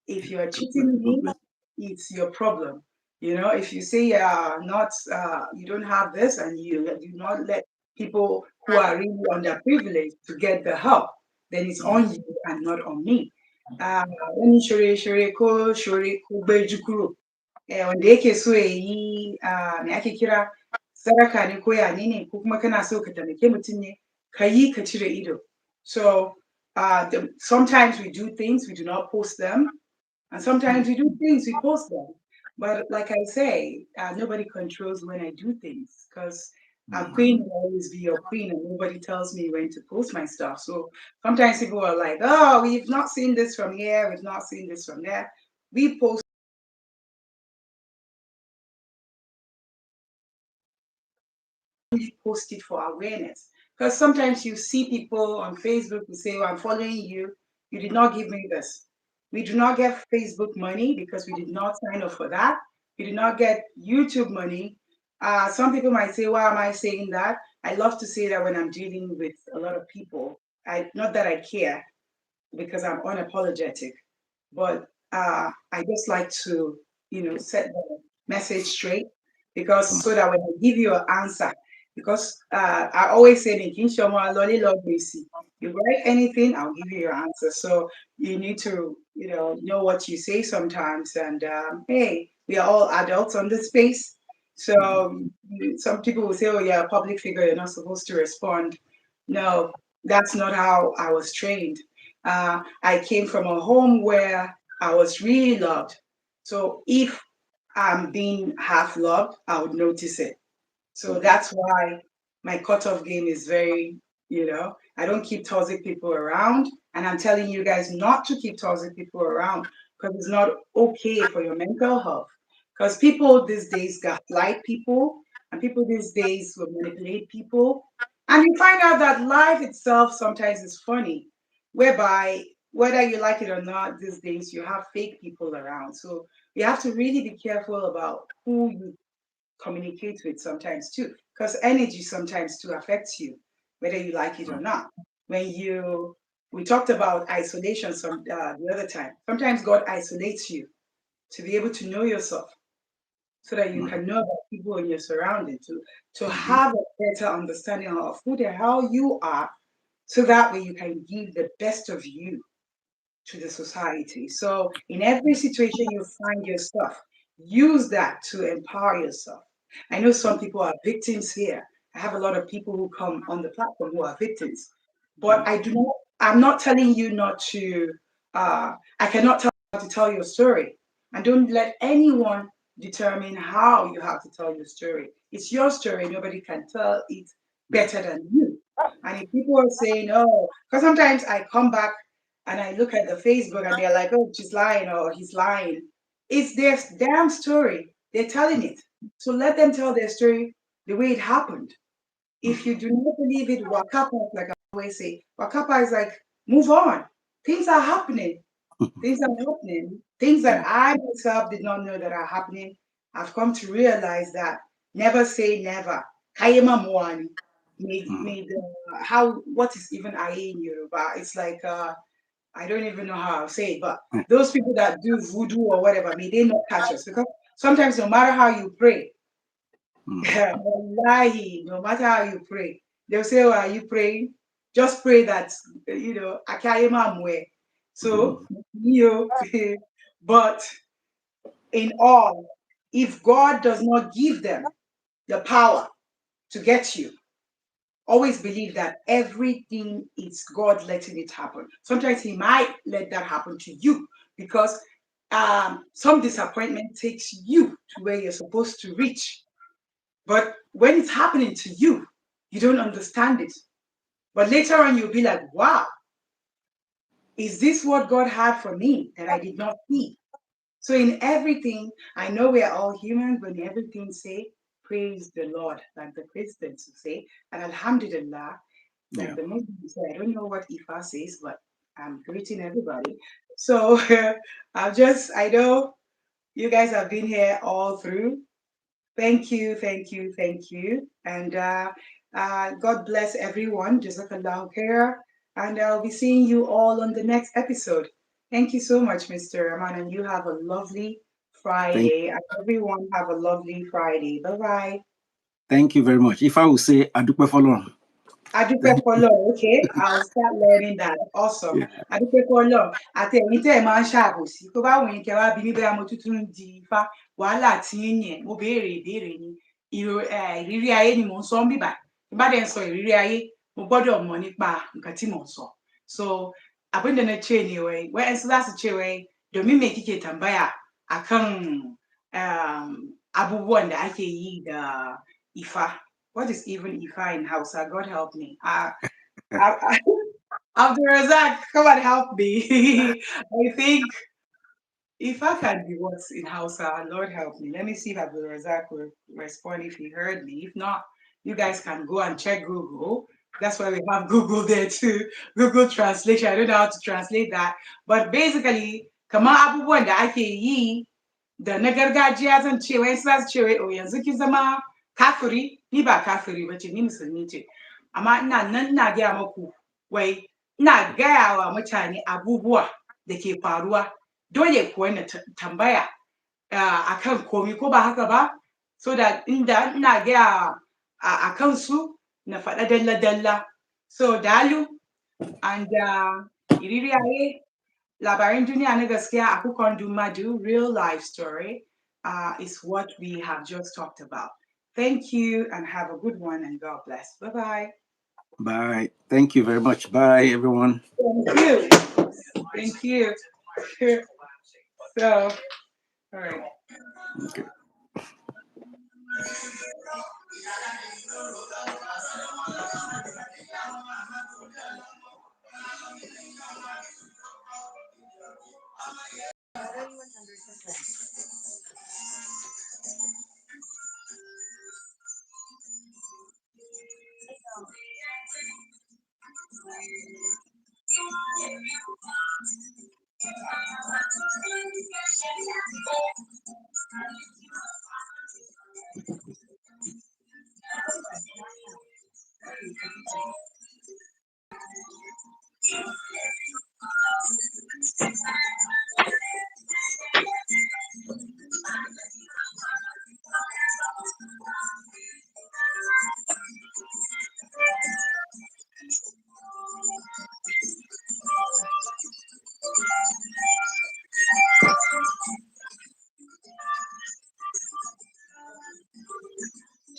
If you're cheating God me, bless. it's your problem. You know, if you say not, you don't have this, and you do not let people who are really underprivileged to get the help, then it's Yeah. on you and not on me. Wọ́n ní ṣoore kó gbéjú kúrò. Wanda yake so ya yi me ake kira sadaka ne ko ya ne ko kuma kana so ka taimake mutum ne ka yi ka cire ido. So sometimes we do things, we do not post them. And sometimes Mm. we do things, we post them. But like I say, nobody controls when I do things because queen will always be your queen and nobody tells me when to post my stuff. So sometimes people are like, oh, we've not seen this from here, we've not seen this from there. We post post it for awareness. Because sometimes you see people on Facebook who say, oh, I'm following you. You did not give me this. We do not get Facebook money because we did not sign up for that. We did not get YouTube money. Some people might say, why am I saying that? I love to say that when I'm dealing with a lot of people. Not that I care because I'm unapologetic, but I just like to, set the message straight because so that when I give you an answer, because I always say in Kinshawa, Lolly Lord Mercy, You write anything, I'll give you your answer. So you need to, know what you say sometimes. And hey, we are all adults on this space. So some people will say, oh, yeah, a public figure, you're not supposed to respond. No, that's not how I was trained. I came from a home where I was really loved. So if I'm being half loved, I would notice it. So that's why my cutoff game is very, I don't keep toxic people around. And I'm telling you guys not to keep toxic people around because it's not okay for your mental health. Because people these days gaslight people and people these days will manipulate people. And you find out that life itself sometimes is funny, whereby whether you like it or not, these days you have fake people around. So you have to really be careful about who you communicate with sometimes too, because energy sometimes too affects you, whether you like it or not. When we talked about isolation the other time. Sometimes God isolates you to be able to know yourself, so that you can know about people in your surrounding, to have a better understanding of who the hell you are, so that way you can give the best of you to the society. So in every situation you find yourself, use that to empower yourself. I know some people are victims here. I have a lot of people who come on the platform who are victims, but I'm not telling you not to. I cannot tell you how to tell your story, and don't let anyone determine how you have to tell your story. It's your story. Nobody can tell it better than you. And if people are saying, "Oh," because sometimes I come back and I look at the Facebook and they're like, oh, she's lying or he's lying. It's their damn story. They're telling it. So let them tell their story the way it happened. If you do not believe it, wakapa, like I always say, wakapa is like, move on. Things are happening. Things are happening. Things that I myself did not know that are happening. I've come to realize that never say never. Kayema mwani. Made how what is even aye in Yoruba? It's like I don't even know how I'll say it, but those people that do voodoo or whatever, may they not catch us, because sometimes no matter how you pray, wallahi, no matter how you pray, they'll say, oh, are you praying? Just pray that, akayema mwe. So, but in all, if God does not give them the power to get you, always believe that everything is God letting it happen. Sometimes He might let that happen to you because some disappointment takes you to where you're supposed to reach. But when it's happening to you, you don't understand it. But later on, you'll be like, wow, is this what God had for me that I did not see? So in everything, I know we are all human, but in everything, say, praise the Lord, like the Christians say, and Alhamdulillah, like the Muslims say. I don't know what Ifa says, but I'm greeting everybody. So I know you guys have been here all through. Thank you, thank you, thank you. And God bless everyone. Jazakallahu khair. And I'll be seeing you all on the next episode. Thank you so much, Mr. Rahman. And you have a lovely Thank, Friday. And everyone have a lovely Friday. Bye bye. thank you very much. If I will say Adupe Folorun. Adúpẹ́ fọ́lọ́run, okay, I'll start learning that. Awesome. Yeah. Adúpẹ́ fọ́lọ́run. Àti ẹ̀yin tẹ́ ẹ máa ń ṣàbòsí. Tó bá wù yín kẹ́ wá bí mi bóyá mo tuntun ń di ifá. Wàhálà tí yín yẹn, mo béèrè ìbéèrè ni. Ìrírí ayé ni mò ń sọ ń bíbà. Tí bá dẹ̀ ń sọ ìrírí ayé, mo gbọ́dọ̀ mọ̀ nípa nǹkan tí mò ń sọ. So, abin da na ce ne wai, wa'yansu za su ce wai, domin me kike tambaya akan abubuwan da ake yi da ifa. What is even Ifa in Hausa? God help me. Abdul Razak, come and help me. I think Ifa can be what's in Hausa. Lord help me. Let me see if Abdul Razak will respond if he heard me. If not, you guys can go and check Google. That's why we have Google there too. Google translation. I don't know how to translate that. But basically, kama abubuwan da ake yi da na gargajiya zan ce wai za su ce wai o yanzu kin zama kafiri, ni ba kafiri ba ce, ni musulmi ce, amma ina nan ina gaya maku wai ina gaya wa mutane abubuwa da ke faruwa, dole kuwa na tambaya akan komi, ko ba haka ba, so da inda ina gaya a kansu na faɗa dalla-dalla. So dalu And ìrírí ayé labarin dunia na gaskiya akukon dumadu, real life story, is what we have just talked about. Thank you and have a good one and God bless. Bye bye. Bye. Thank you very much. Bye, everyone. Thank you. Thank you. So, all right. Okay.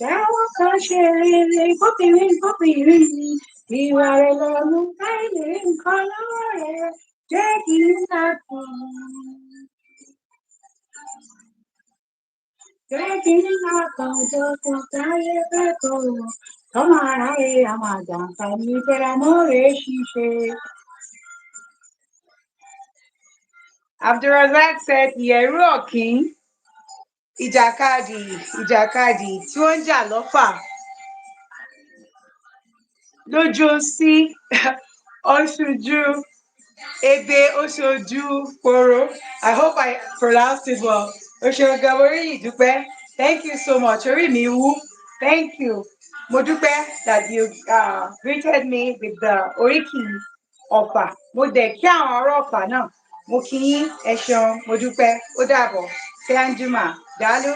Jáwọ́ kan ṣe rere kóbìnrin kóbìnrin ìwà rẹ̀ lọ́nu káyé nǹkan lọ́wọ́ rẹ̀ jẹ́ kí n nàkàn. Jẹ́ kí n nàkàn jọ̀kan káyé fẹ́ tó tọ́mọ aráyé àwọn àjàǹfààní tẹra mọ́rẹ̀ ṣiṣẹ́. Abdulrasaq said ìyẹ̀rú ọ̀kín ìjàkadì ìjàkadì tí ó ń jà lọ́fà lójú sí oṣùjú ebe oṣojú poro. I hope I pronounced it well. Oṣogabori Idupe. Thank you so much. Orí mi wú. Thank you. Mo dúpẹ́ that you greeted me with the oríkì Ọ̀fà. Mo dẹ̀ kí àwọn ará Ọ̀fà náà. Mo kí yín ẹ ṣeun. Mo dúpẹ́. Ó dàbọ̀. Ṣé Anjuma? Dàlú.